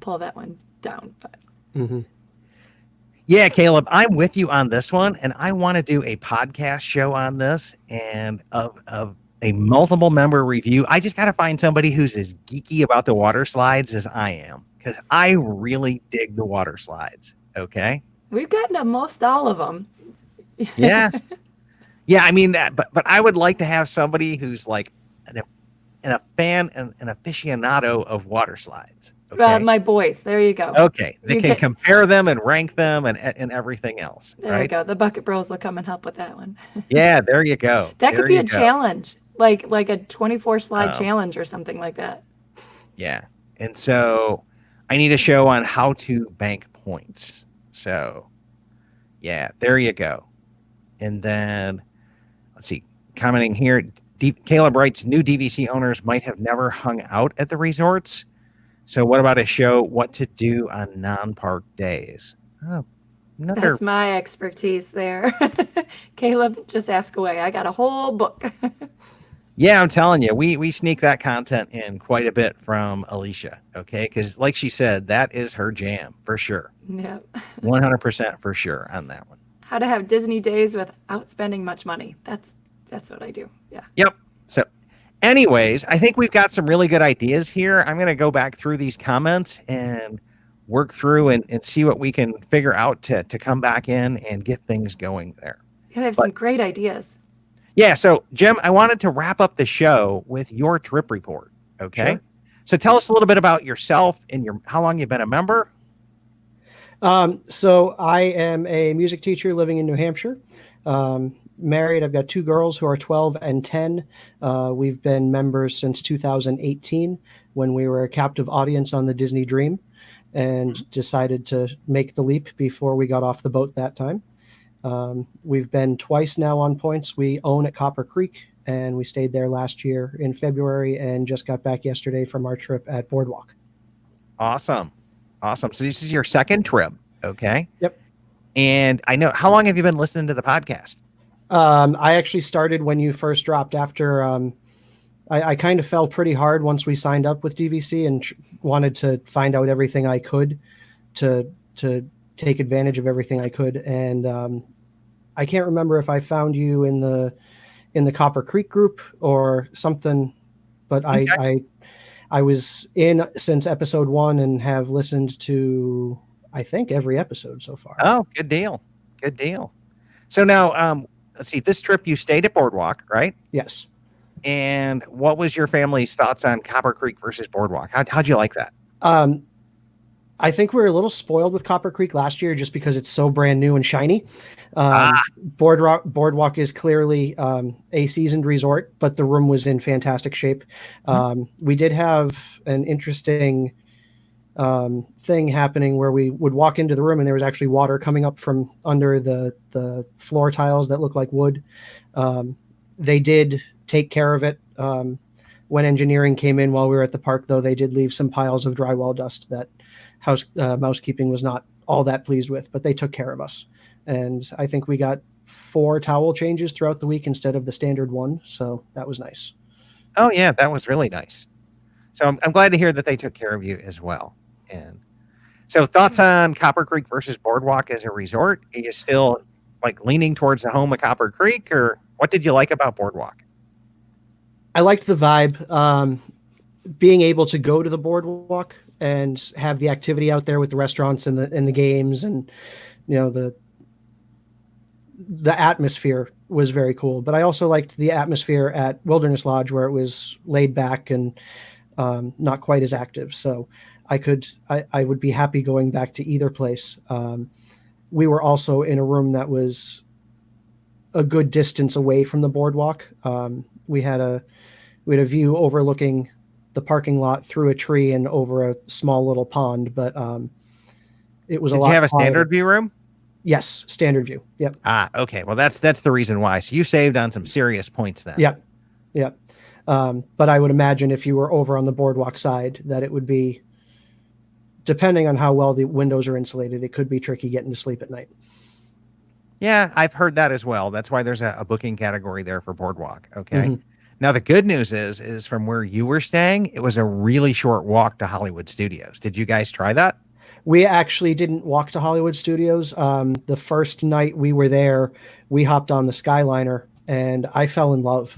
pull that one down. But. Mm-hmm. Yeah, Caleb, I'm with you on this one, and I want to do a podcast show on this and of a multiple member review. I just got to find somebody who's as geeky about the water slides as I am, because I really dig the water slides. Okay, we've gotten to most all of them. Yeah, I mean that, but I would like to have somebody who's like a fan and an aficionado of water slides. Okay? My boys, there you go. Okay, they can compare them and rank them and everything else. There right? you go. The Bucket Bros will come and help with that one. Yeah, there you go. That could be a challenge, like a 24 slide challenge or something like that. Yeah, and so I need a show on how to bank points. So, yeah, there you go. And then let's see, commenting here, Caleb writes, new DVC owners might have never hung out at the resorts. So what about a show, what to do on non-park days? Oh, that's my expertise there. Caleb, just ask away. I got a whole book. Yeah, I'm telling you, we sneak that content in quite a bit from Alicia, okay? Because like she said, that is her jam for sure. Yeah. 100% for sure on that one. How to have Disney days without spending much money. That's what I do. Yeah. Yep. So anyways, I think we've got some really good ideas here. I'm going to go back through these comments and work through and see what we can figure out to come back in and get things going there. Yeah, they have some great ideas. Yeah. So, Jim, I wanted to wrap up the show with your trip report. Okay. Sure. So tell us a little bit about yourself and how long you've been a member. So I am a music teacher living in New Hampshire. Married. I've got two girls who are 12 and 10. We've been members since 2018 when we were a captive audience on the Disney Dream. and decided to make the leap before we got off the boat that time. We've been twice now on points. We own at Copper Creek, and we stayed there last year in February and just got back yesterday from our trip at Boardwalk. Awesome. So this is your second trip. Okay. Yep. And I know, how long have you been listening to the podcast? I actually started when you first dropped after, I kind of fell pretty hard once we signed up with DVC and wanted to find out everything I could to take advantage of everything I could. And I can't remember if I found you in the Copper Creek group or something, but okay. I was in since episode 1 and have listened to, I think, every episode so far. Oh, good deal. So now, let's see, this trip you stayed at Boardwalk, right? Yes. And what was your family's thoughts on Copper Creek versus Boardwalk? How'd you like that? I think we were a little spoiled with Copper Creek last year just because it's so brand new and shiny. Boardwalk is clearly a seasoned resort, but the room was in fantastic shape. We did have an interesting thing happening where we would walk into the room and there was actually water coming up from under the floor tiles that look like wood. They did take care of it. When engineering came in while we were at the park, though, they did leave some piles of drywall dust that mousekeeping was not all that pleased with, but they took care of us. And I think we got 4 towel changes throughout the week instead of the standard 1. So that was nice. Oh yeah, that was really nice. So I'm glad to hear that they took care of you as well. And so thoughts on Copper Creek versus Boardwalk as a resort? Are you still like leaning towards the home of Copper Creek, or what did you like about Boardwalk? I liked the vibe. Being able to go to the Boardwalk and have the activity out there with the restaurants and the games, and the atmosphere was very cool. But I also liked the atmosphere at Wilderness Lodge, where it was laid back and not quite as active. So I would be happy going back to either place. We were also in a room that was a good distance away from the Boardwalk. We had a view overlooking the parking lot through a tree and over a small little pond, but it was a lot. Did you have a standard quieter. view room? Yes, standard view. Yep. Okay. Well, that's the reason why. So you saved on some serious points then. Yep. But I would imagine if you were over on the Boardwalk side, that it would be, depending on how well the windows are insulated, it could be tricky getting to sleep at night. Yeah, I've heard that as well. That's why there's a booking category there for Boardwalk. Okay. Mm-hmm. Now, the good news is from where you were staying, it was a really short walk to Hollywood Studios. Did you guys try that? We actually didn't walk to Hollywood Studios. The first night we were there, we hopped on the Skyliner and I fell in love.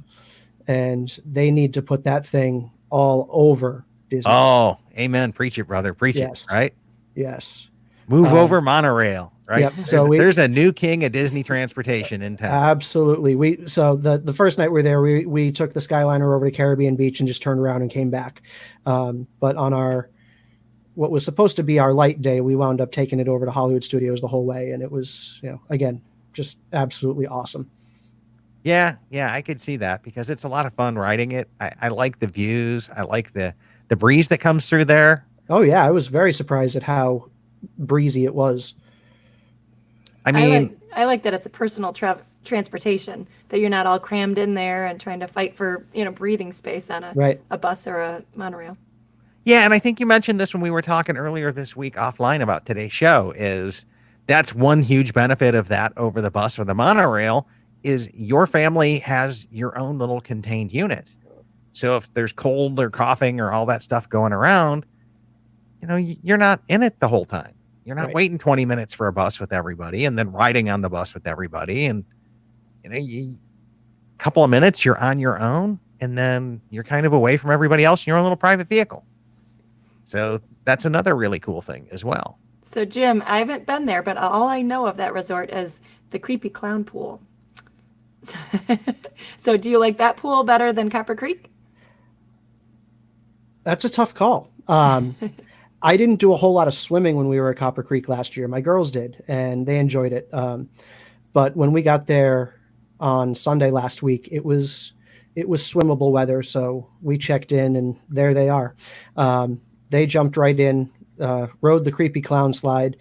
And they need to put that thing all over Disney. Oh, amen. Preach it, brother. Preach it, right? Yes. Move over monorail, right? Yep. There's a new king of Disney transportation in town. Absolutely. So the first night we were there, we took the Skyliner over to Caribbean Beach and just turned around and came back. But on what was supposed to be our light day, we wound up taking it over to Hollywood Studios the whole way. And it was, again, just absolutely awesome. Yeah, I could see that because it's a lot of fun riding it. I like the views. I like the breeze that comes through there. Oh, yeah. I was very surprised at how breezy it was. I mean, I like that it's a personal transportation, that you're not all crammed in there and trying to fight for, breathing space on a bus or a monorail. Yeah, and I think you mentioned this when we were talking earlier this week offline about today's show, is that's one huge benefit of that over the bus or the monorail is your family has your own little contained unit. So if there's cold or coughing or all that stuff going around, you're not in it the whole time. You're not waiting 20 minutes for a bus with everybody and then riding on the bus with everybody. And, a couple of minutes, you're on your own, and then you're kind of away from everybody else in your own little private vehicle. So that's another really cool thing as well. So, Jim, I haven't been there, but all I know of that resort is the creepy clown pool. So do you like that pool better than Copper Creek? That's a tough call. I didn't do a whole lot of swimming when we were at Copper Creek last year. My girls did, and they enjoyed it. But when we got there on Sunday last week, it was swimmable weather. So we checked in, and there they are. They jumped right in. rode the Creepy Clown slide.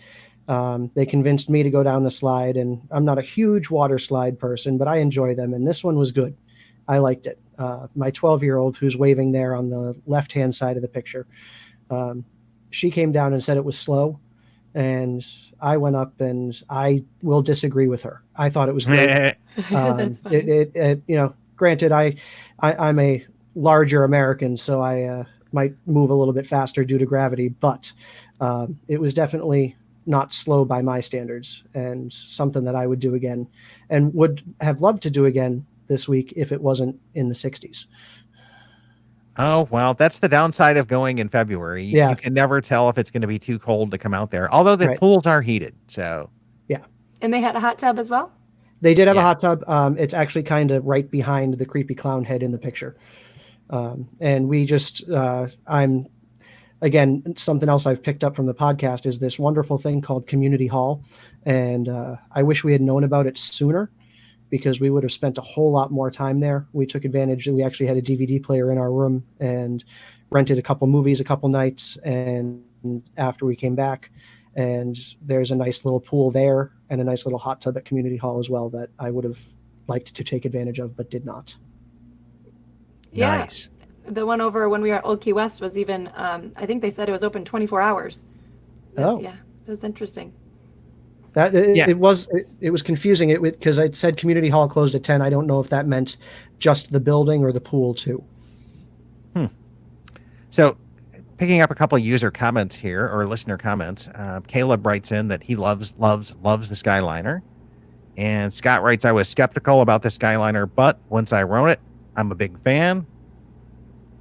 They convinced me to go down the slide, and I'm not a huge water slide person, but I enjoy them. And this one was good. I liked it. My 12-year-old, who's waving there on the left-hand side of the picture, she came down and said it was slow. And I went up, and I will disagree with her. I thought it was great. Granted, I'm a larger American, so I might move a little bit faster due to gravity, but it was definitely not slow by my standards, and something that I would do again and would have loved to do again this week if it wasn't in the 60s. Oh, well, that's the downside of going in February. Yeah. You can never tell if it's going to be too cold to come out there, although the pools are heated. So, yeah. And they had a hot tub as well? They did have a hot tub. It's actually kind of right behind the creepy clown head in the picture. And we just, again, something else I've picked up from the podcast is this wonderful thing called Community Hall. And I wish we had known about it sooner, because we would have spent a whole lot more time there. We took advantage. We actually had a DVD player in our room and rented a couple movies a couple nights. And after we came back, and there's a nice little pool there and a nice little hot tub at Community Hall as well that I would have liked to take advantage of, but did not. Yeah. Nice. The one over when we were at Old Key West was even, I think they said it was open 24 hours. Oh. Yeah, it was interesting. It was confusing because it said Community Hall closed at 10. I don't know if that meant just the building or the pool too. So picking up a couple of user comments here, or listener comments, Caleb writes in that he loves the Skyliner. And Scott writes, I was skeptical about the Skyliner, but once I rode it, I'm a big fan.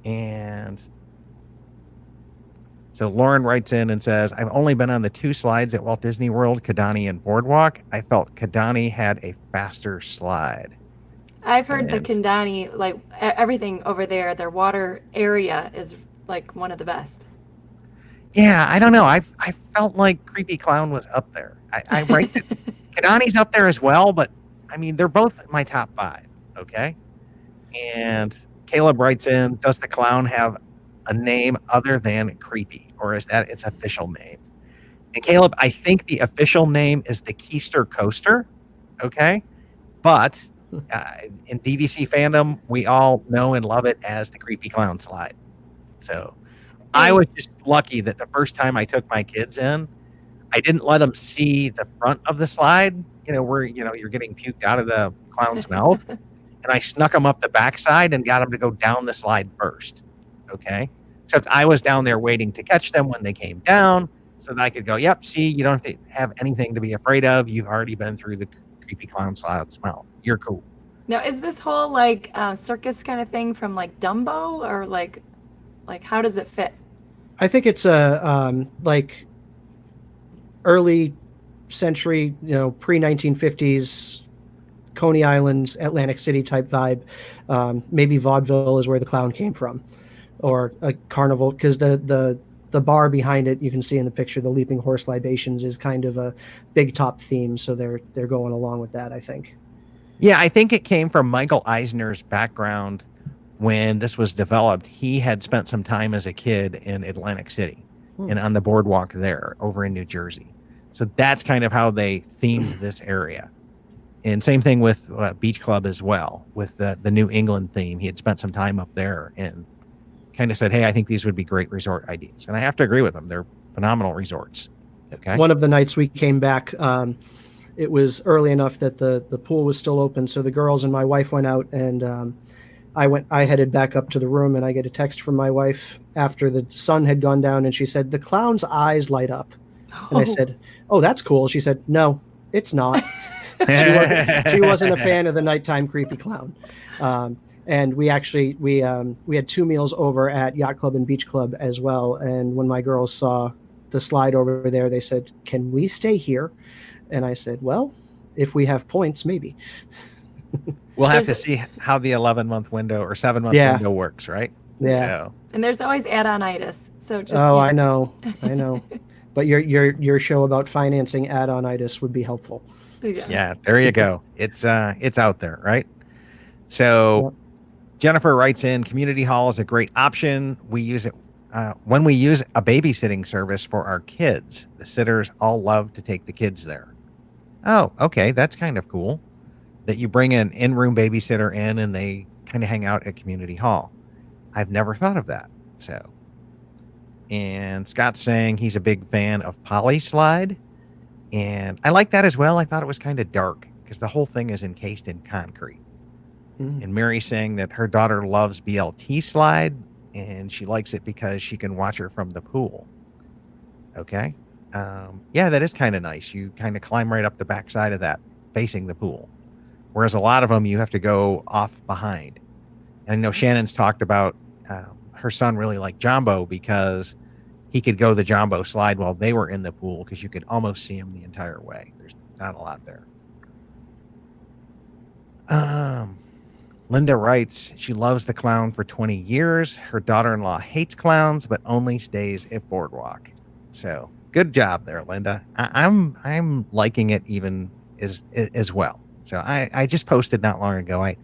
And so Lauren writes in and says, I've only been on the 2 slides at Walt Disney World, Kidani and Boardwalk. I felt Kidani had a faster slide. I've heard the Kidani, like everything over there, their water area is like one of the best. Yeah, I don't know. I felt like Creepy Clown was up there. I ranked it. Kidani's up there as well, but I mean, they're both my top 5. Okay. And Caleb writes in, does the clown have a name other than Creepy, or is that its official name? And Caleb, I think the official name is the Keister Coaster. Okay. But in DVC fandom, we all know and love it as the Creepy Clown slide. So I was just lucky that the first time I took my kids in, I didn't let them see the front of the slide, where, you're getting puked out of the clown's mouth. And I snuck them up the backside and got them to go down the slide first. Okay. Except I was down there waiting to catch them when they came down so that I could go, yep, see, you don't have to have anything to be afraid of. You've already been through the Creepy Clown slide's mouth. You're cool. Now, is this whole like circus kind of thing from like Dumbo, or like how does it fit? I think it's a like early century, pre-1950s Coney Island, Atlantic City type vibe. Maybe vaudeville is where the clown came from, or a carnival, because the bar behind it, you can see in the picture, the Leaping Horse Libations is kind of a big top theme, so they're going along with that, I think. Yeah, I think it came from Michael Eisner's background when this was developed. He had spent some time as a kid in Atlantic City and on the boardwalk there over in New Jersey. So that's kind of how they themed this area. And same thing with Beach Club as well, with the New England theme. He had spent some time up there and kind of said, hey, I think these would be great resort ideas. And I have to agree with them. They're phenomenal resorts. Okay. One of the nights we came back, it was early enough that the pool was still open. So the girls and my wife went out, and I headed back up to the room, and I get a text from my wife after the sun had gone down, and she said, the clown's eyes light up. And I said, oh, that's cool. She said, no, it's not. She wasn't a fan of the nighttime Creepy Clown. And we actually, we had 2 meals over at Yacht Club and Beach Club as well. And when my girls saw the slide over there, they said, can we stay here? And I said, well, if we have points, maybe. We'll have to see how the 11-month window or 7-month window works, right? Yeah. So. And there's always add-on-itis. So just I know. But your show about financing add-on-itis would be helpful. Yeah, there you go. It's out there, right? So Jennifer writes in, Community Hall is a great option. We use it when we use a babysitting service for our kids, the sitters all love to take the kids there. Oh, okay. That's kind of cool that you bring an in-room babysitter in and they kind of hang out at community hall. I've never thought of that. So, and Scott's saying he's a big fan of Poly Slide. And I like that as well. I thought it was kind of dark because the whole thing is encased in concrete. And Mary's saying that her daughter loves BLT Slide and she likes it because she can watch her from the pool. Okay. Yeah, that is kind of nice. You kind of climb right up the backside of that facing the pool. Whereas a lot of them, you have to go off behind. And I know Shannon's talked about her son really liked Jumbo because he could go the Jumbo slide while they were in the pool because you could almost see him the entire way. There's not a lot there. Linda writes, she loves the clown for 20 years. Her daughter-in-law hates clowns, but only stays at Boardwalk. So good job there, Linda. I'm liking it even as well. So I just posted not long ago. I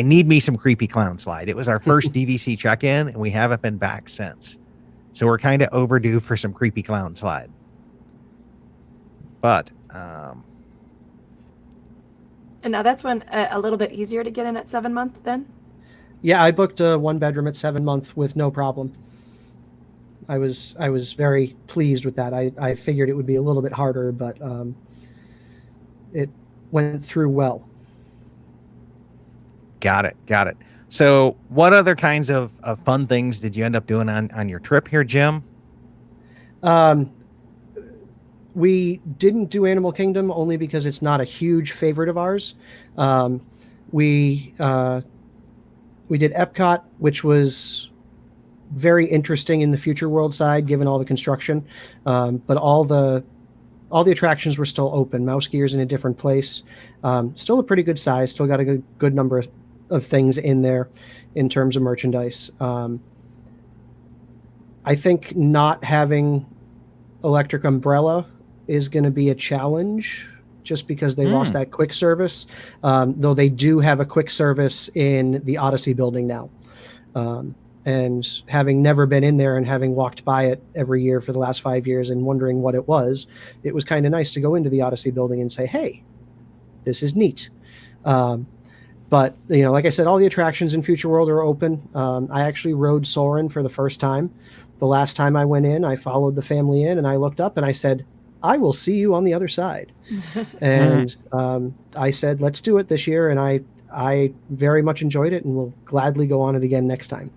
need me some creepy clown slide. It was our first DVC check-in, and we haven't been back since. So we're kind of overdue for some creepy clown slide. But and now that's when a little bit easier to get in at 7 month then? Yeah, I booked a 1-bedroom at 7 month with no problem. I was very pleased with that. I figured it would be a little bit harder, but it went through well. Got it. So what other kinds of fun things did you end up doing on your trip here, Jim? We didn't do Animal Kingdom only because it's not a huge favorite of ours. We did Epcot, which was very interesting in the Future World side, given all the construction. But all the attractions were still open. Mouse Gear's in a different place. Still a pretty good size. Still got a good number of things in there in terms of merchandise. I think not having Electric Umbrella is going to be a challenge just because they lost that quick service, though they do have a quick service in the Odyssey building now. And having never been in there and having walked by it every year for the last 5 years and wondering what it was kind of nice to go into the Odyssey building and say, hey, this is neat. But, like I said, all the attractions in Future World are open. I actually rode Soarin' for the first time. The last time I went in, I followed the family in and I looked up and I said, I will see you on the other side. And I said, let's do it this year. And I very much enjoyed it and will gladly go on it again next time.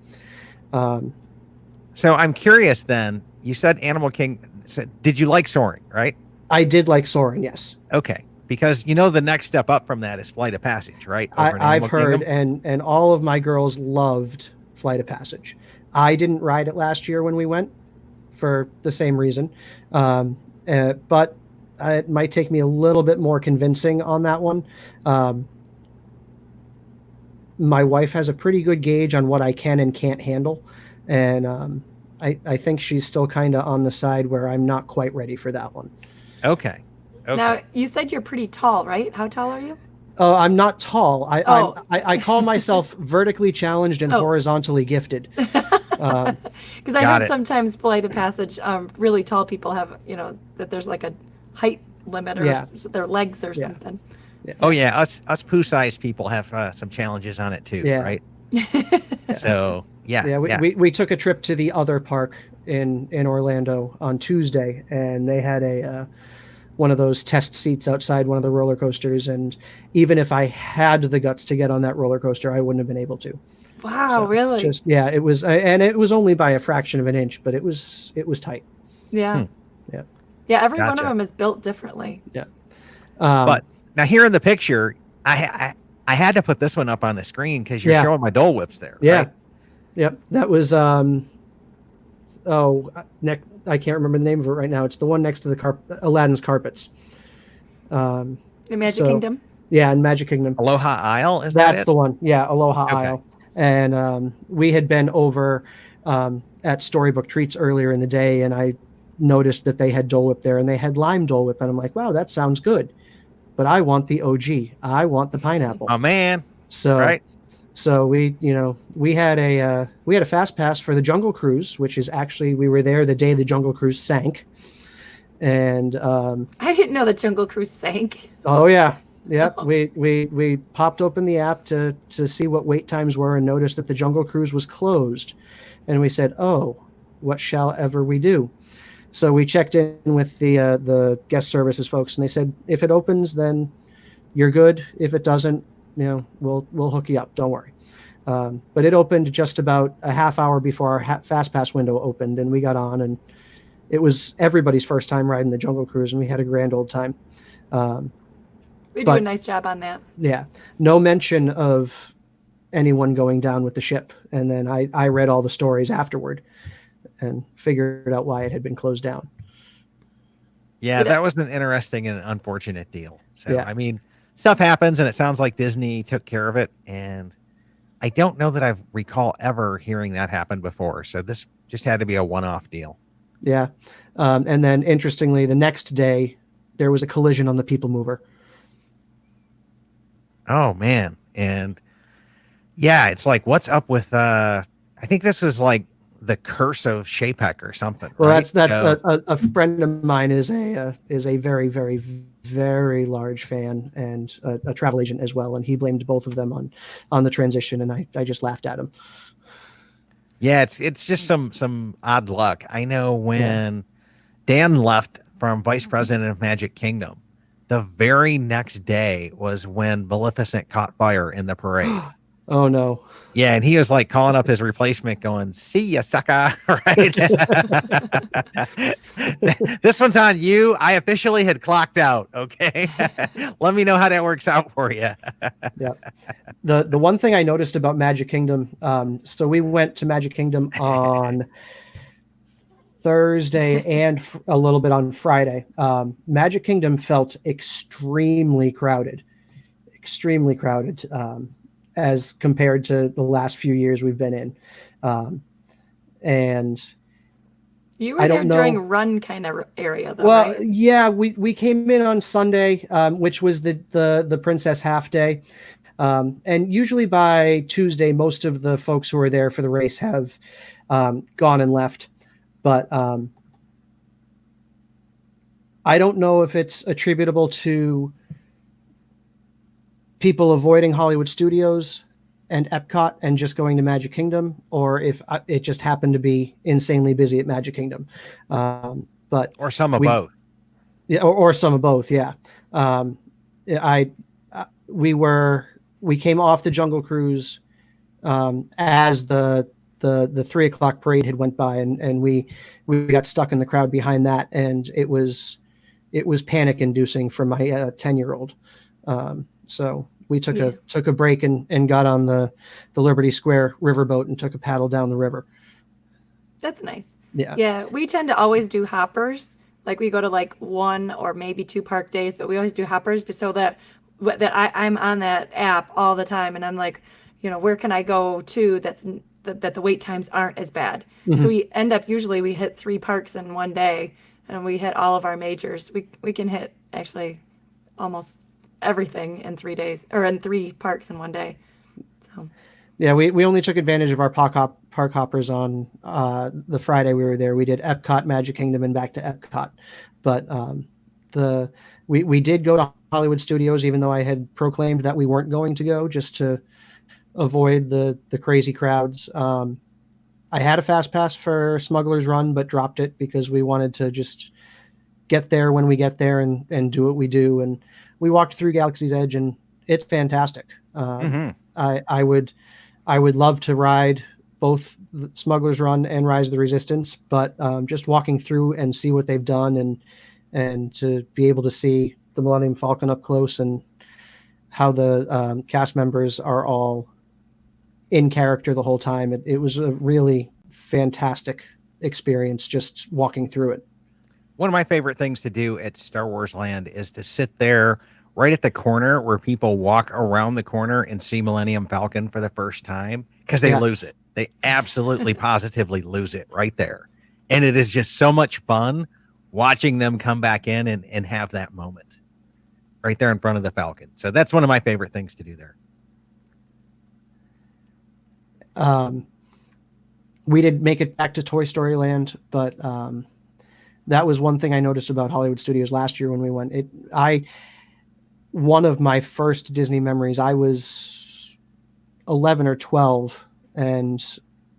So I'm curious then, you said Animal Kingdom, did you like Soaring, right? I did like Soaring, yes. Okay. Because the next step up from that is Flight of Passage, right? I've heard, and all of my girls loved Flight of Passage. I didn't ride it last year when we went for the same reason. But it might take me a little bit more convincing on that one. My wife has a pretty good gauge on what I can and can't handle. And I think she's still kind of on the side where I'm not quite ready for that one. Okay. Now, you said you're pretty tall, right? How tall are you? Oh, I'm not tall. I call myself vertically challenged and horizontally gifted. Because I heard sometimes Flight of Passage, really tall people have, that there's like a height limit or their legs or something. Yeah. Oh yeah, us poo-sized people have some challenges on it too, right? So we took a trip to the other park in Orlando on Tuesday, and they had one of those test seats outside one of the roller coasters, and even if I had the guts to get on that roller coaster, I wouldn't have been able to. Wow, really? It was, and it was only by a fraction of an inch, but it was tight. Yeah. Yeah, every one of them is built differently. Yeah. But now here in the picture, I had to put this one up on the screen because you're showing my Dole Whips there. Yeah. Right? Yep. That was I can't remember the name of it right now. It's the one next to the Aladdin's carpets. In Magic Kingdom? Yeah, in Magic Kingdom. Aloha Isle, That's the one. Yeah, Aloha Isle. And we had been over at Storybook Treats earlier in the day, and I noticed that they had Dole Whip there, and they had lime Dole Whip, and I'm like, wow, that sounds good. But I want the OG. I want the pineapple. Oh, man. So So we had a fast pass for the Jungle Cruise, which is actually, we were there the day the Jungle Cruise sank. And I didn't know the Jungle Cruise sank. oh yeah. Yep. We popped open the app to see what wait times were and noticed that the Jungle Cruise was closed. And we said, "Oh, what shall ever we do?" So we checked in with the guest services folks, and they said, "If it opens, then you're good. If it doesn't, we'll hook you up. Don't worry." But it opened just about a half hour before our fast pass window opened, and we got on, and it was everybody's first time riding the Jungle Cruise, and we had a grand old time. We do a nice job on that. Yeah, no mention of anyone going down with the ship. And then I read all the stories afterward and figured out why it had been closed down. Yeah, that was an interesting and unfortunate deal. So, Yeah. I mean, stuff happens, and it sounds like Disney took care of it. And I don't know that I recall ever hearing that happen before. So this just had to be a one-off deal. Yeah. And then interestingly, the next day, there was a collision on the People Mover. Oh, man. And yeah, it's like, what's up with, I think this is like the curse of Chapek or something. Well, right? that's a friend of mine is a very, very, very large fan and a travel agent as well. And he blamed both of them on the transition. And I just laughed at him. Yeah, it's just some odd luck. I know when Dan left from vice president of Magic Kingdom, the very next day was when Maleficent caught fire in the parade. Oh no. Yeah, and he was like calling up his replacement going, "See ya, sucker." Right. This one's on you. I officially had clocked out. Okay. Let me know how that works out for you. Yeah. The one thing I noticed about Magic Kingdom, so we went to Magic Kingdom on Thursday and a little bit on Friday. Magic Kingdom felt extremely crowded, as compared to the last few years we've been in. And you were there during run kind of area, though, well, right? yeah, we came in on Sunday, which was the Princess half day. And usually by Tuesday, most of the folks who are there for the race have gone and left. But I don't know if it's attributable to people avoiding Hollywood Studios and Epcot and just going to Magic Kingdom, or if it just happened to be insanely busy at Magic Kingdom. Or some of both. Yeah, or some of both. Yeah. We came off the Jungle Cruise as the 3:00 parade had went by, and we got stuck in the crowd behind that, and it was panic inducing for my 10-year-old. So we took a break and got on the Liberty Square riverboat and took a paddle down the river. That's nice. Yeah. Yeah. We tend to always do hoppers. Like we go to like 1 or maybe 2 park days, but we always do hoppers so that I'm on that app all the time. And I'm like, where can I go to that the wait times aren't as bad. Mm-hmm. So we end up, usually we hit 3 parks in one day, and we hit all of our majors. We can hit actually almost everything in 3 days, or in 3 parks in one day. So yeah, we only took advantage of our park hoppers on the Friday we were there. We did Epcot, Magic Kingdom, and back to Epcot. But we did go to Hollywood Studios, even though I had proclaimed that we weren't going to go, just to avoid the crazy crowds. I had a fast pass for Smuggler's Run, but dropped it because we wanted to just get there when we get there and do what we do. And we walked through Galaxy's Edge, and it's fantastic. I would love to ride both Smuggler's Run and Rise of the Resistance, but just walking through and see what they've done and to be able to see the Millennium Falcon up close and how the cast members are all in character the whole time. It was a really fantastic experience just walking through it. One of my favorite things to do at Star Wars Land is to sit there right at the corner where people walk around the corner and see Millennium Falcon for the first time, because they lose it. They absolutely positively lose it right there. And it is just so much fun watching them come back in and have that moment right there in front of the Falcon. So that's one of my favorite things to do there. We did make it back to Toy Story Land, but that was one thing I noticed about Hollywood Studios last year when we went. One of my first Disney memories, I was 11 or 12, and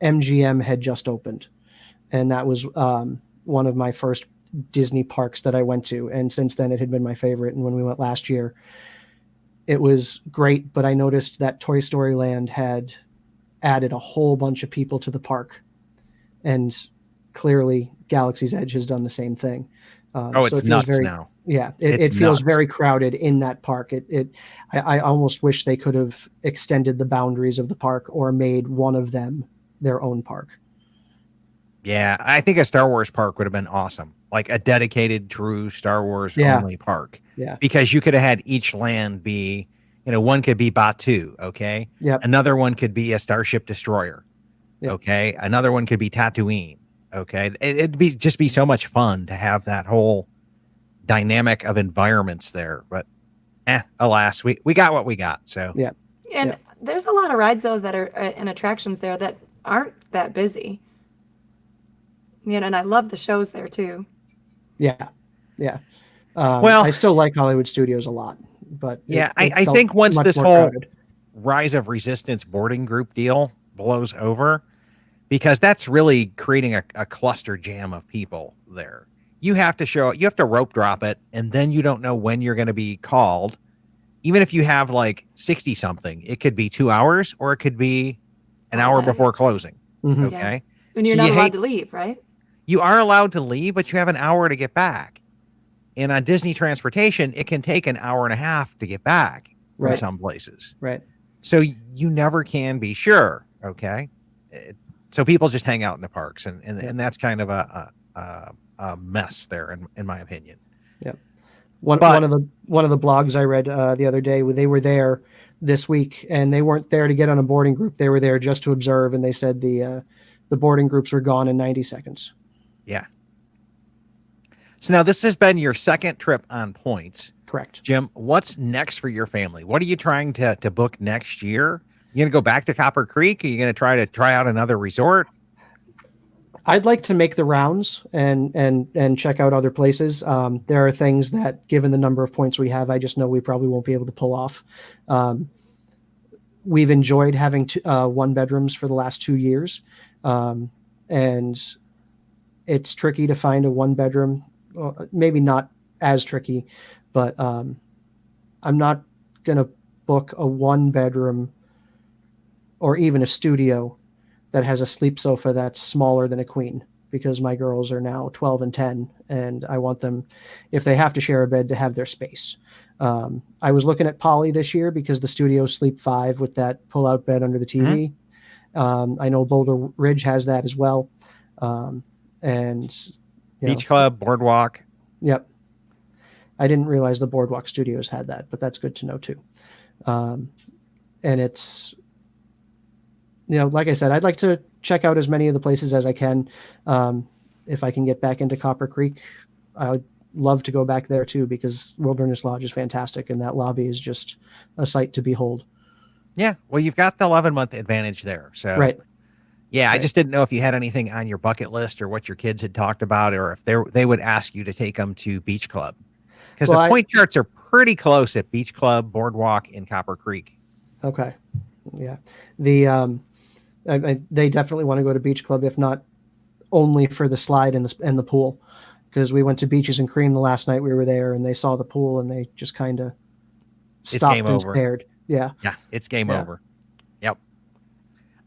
MGM had just opened. And that was one of my first Disney parks that I went to. And since then, it had been my favorite. And when we went last year, it was great. But I noticed that Toy Story Land had added a whole bunch of people to the park. And clearly, Galaxy's Edge has done the same thing. It's nuts now. Yeah, it feels very crowded in that park. I almost wish they could have extended the boundaries of the park or made one of them their own park. Yeah, I think a Star Wars park would have been awesome. Like a dedicated, true Star Wars only park. Yeah. Because you could have had each land be, one could be Batuu, okay? Yep. Another one could be a Starship Destroyer, Yep. okay? Another one could be Tatooine, okay? It'd just be so much fun to have that whole dynamic of environments there. But, alas, we got what we got, so. Yeah. And there's a lot of rides, though, that are and attractions there that aren't that busy. And I love the shows there, too. Yeah. Yeah. Well, I still like Hollywood Studios a lot, but I think once this whole Rise of Resistance boarding group deal blows over, because that's really creating a cluster jam of people there. You have to rope drop it, and then you don't know when you're going to be called. Even if you have like 60 something, it could be 2 hours or it could be an hour before closing. Mm-hmm. Okay. Yeah. And you're not allowed to leave, right? You are allowed to leave, but you have an hour to get back. And on Disney transportation, it can take an hour and a half to get back from some places. Right. So you never can be sure. Okay. So people just hang out in the parks, and that's kind of a mess there, in my opinion. Yep. One of the blogs I read the other day, they were there this week, and they weren't there to get on a boarding group. They were there just to observe, and they said the boarding groups were gone in 90 seconds. Yeah. So now this has been your second trip on points. Correct. Jim, what's next for your family? What are you trying to book next year? You going to go back to Copper Creek? Are you going to try out another resort? I'd like to make the rounds and check out other places. There are things that, given the number of points we have, I just know we probably won't be able to pull off. We've enjoyed having one bedrooms for the last 2 years. And it's tricky to find a one bedroom, maybe not as tricky, but I'm not going to book a one bedroom or even a studio that has a sleep sofa that's smaller than a queen, because my girls are now 12 and 10, and I want them, if they have to share a bed, to have their space. I was looking at Poly this year because the studio sleep 5 with that pull-out bed under the TV. I know Boulder Ridge has that as well. And Beach Club, Boardwalk. Yep. I didn't realize the Boardwalk Studios had that, but that's good to know too. And it's, like I said, I'd like to check out as many of the places as I can. If I can get back into Copper Creek, I'd love to go back there too, because Wilderness Lodge is fantastic, and that lobby is just a sight to behold. Yeah. Well, you've got the 11-month advantage there. So right. Yeah, right. I just didn't know if you had anything on your bucket list or what your kids had talked about, or if they would ask you to take them to Beach Club, because the point charts are pretty close at Beach Club, Boardwalk, and Copper Creek. Okay. Yeah. They definitely want to go to Beach Club, if not only for the slide and the pool, because we went to Beaches and Cream the last night we were there, and they saw the pool and they just kind of stopped and stared. Yeah. Yeah. It's game over. Yep.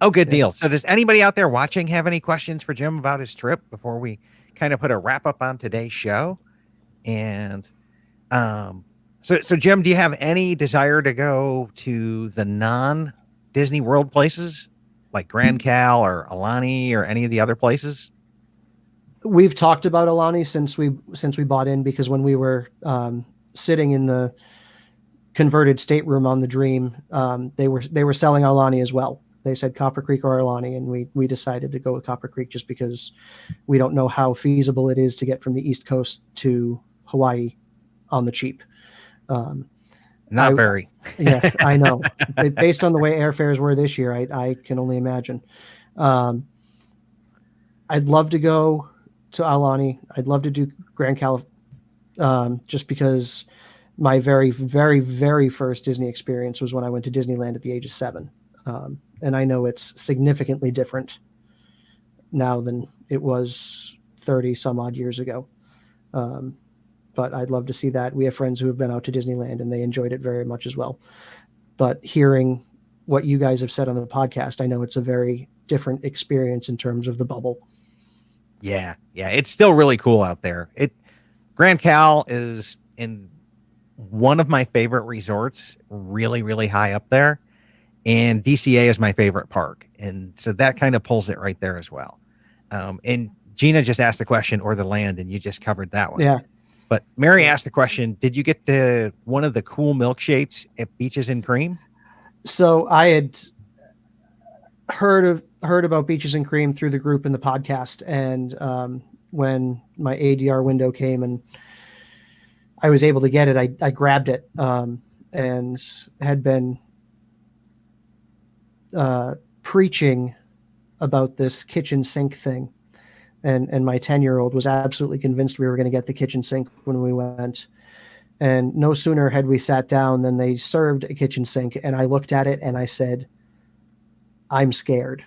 Oh, good deal. So does anybody out there watching have any questions for Jim about his trip before we kind of put a wrap up on today's show? And so Jim, do you have any desire to go to the non-Disney World places like Grand Cal or Alani or any of the other places? We've talked about Alani since we bought in, because when we were sitting in the converted stateroom on the Dream, they were selling Alani as well. They said Copper Creek or Alani, and we decided to go with Copper Creek just because we don't know how feasible it is to get from the East Coast to Hawaii on the cheap. Not very. Yeah, I know. Based on the way airfares were this year, I can only imagine. I'd love to go to Aulani. I'd love to do Grand Calif, just because my very, very, very first Disney experience was when I went to Disneyland at the age of 7. And I know it's significantly different now than it was 30 some odd years ago. But I'd love to see that. We have friends who have been out to Disneyland and they enjoyed it very much as well. But hearing what you guys have said on the podcast, I know it's a very different experience in terms of the bubble. Yeah. It's still really cool out there. Grand Cal is in one of my favorite resorts, really, really high up there. And DCA is my favorite park. And so that kind of pulls it right there as well. And Gina just asked the question, or the land, and you just covered that one. Yeah. But Mary asked the question, did you get to one of the cool milkshakes at Beaches and Cream? So I had heard about Beaches and Cream through the group in the podcast. And when my ADR window came and I was able to get it, I grabbed it, and had been preaching about this kitchen sink thing. And my 10-year-old was absolutely convinced we were going to get the kitchen sink when we went. And no sooner had we sat down than they served a kitchen sink. And I looked at it and I said, I'm scared.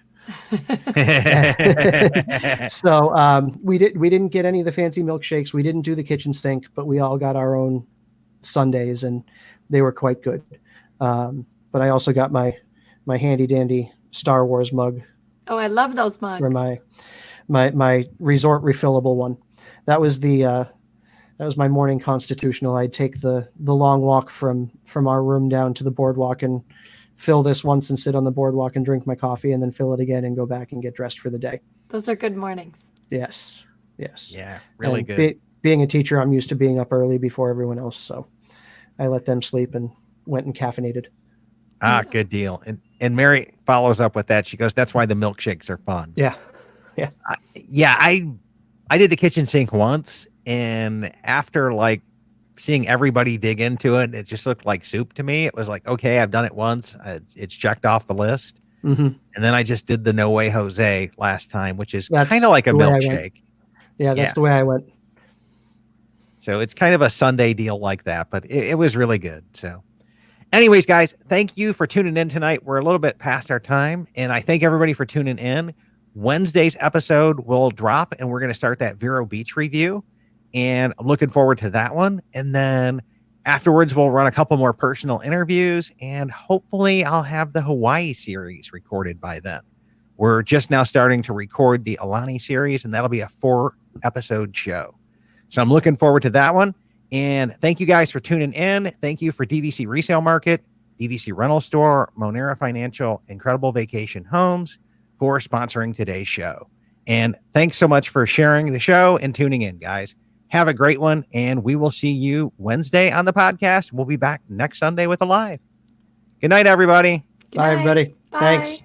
So we didn't get any of the fancy milkshakes. We didn't do the kitchen sink, but we all got our own sundaes and they were quite good. But I also got my handy dandy Star Wars mug. Oh, I love those mugs. For my resort refillable one. That was my morning constitutional. I'd take the long walk from our room down to the boardwalk and fill this once and sit on the boardwalk and drink my coffee and then fill it again and go back and get dressed for the day. Those are good mornings. Yes. Yeah, really and good. Being a teacher, I'm used to being up early before everyone else. So I let them sleep and went and caffeinated. Good deal. And Mary follows up with that. She goes, that's why the milkshakes are fun. Yeah. I did the kitchen sink once, and after like seeing everybody dig into it, it just looked like soup to me. It was like, okay, I've done it once. It's checked off the list. Mm-hmm. And then I just did the No Way Jose last time, which is kind of like a milkshake. Yeah, that's the way I went. So it's kind of a Sunday deal like that, but it was really good. So anyways, guys, thank you for tuning in tonight. We're a little bit past our time, and I thank everybody for tuning in. Wednesday's episode will drop, and we're going to start that Vero Beach review, and I'm looking forward to that one. And then afterwards, we'll run a couple more personal interviews, and hopefully I'll have the Hawaii series recorded by then. We're just now starting to record the Aulani series, and that'll be a 4-episode show. So I'm looking forward to that one. And thank you guys for tuning in. Thank you for DVC Resale Market, DVC Rental Store, Monera Financial, Incredible Vacation Homes for sponsoring today's show. And thanks so much for sharing the show and tuning in, guys. Have a great one, and we will see you Wednesday on the podcast. We'll be back next Sunday with a live. Good night, everybody. Good Bye, night. everybody. Bye. Thanks.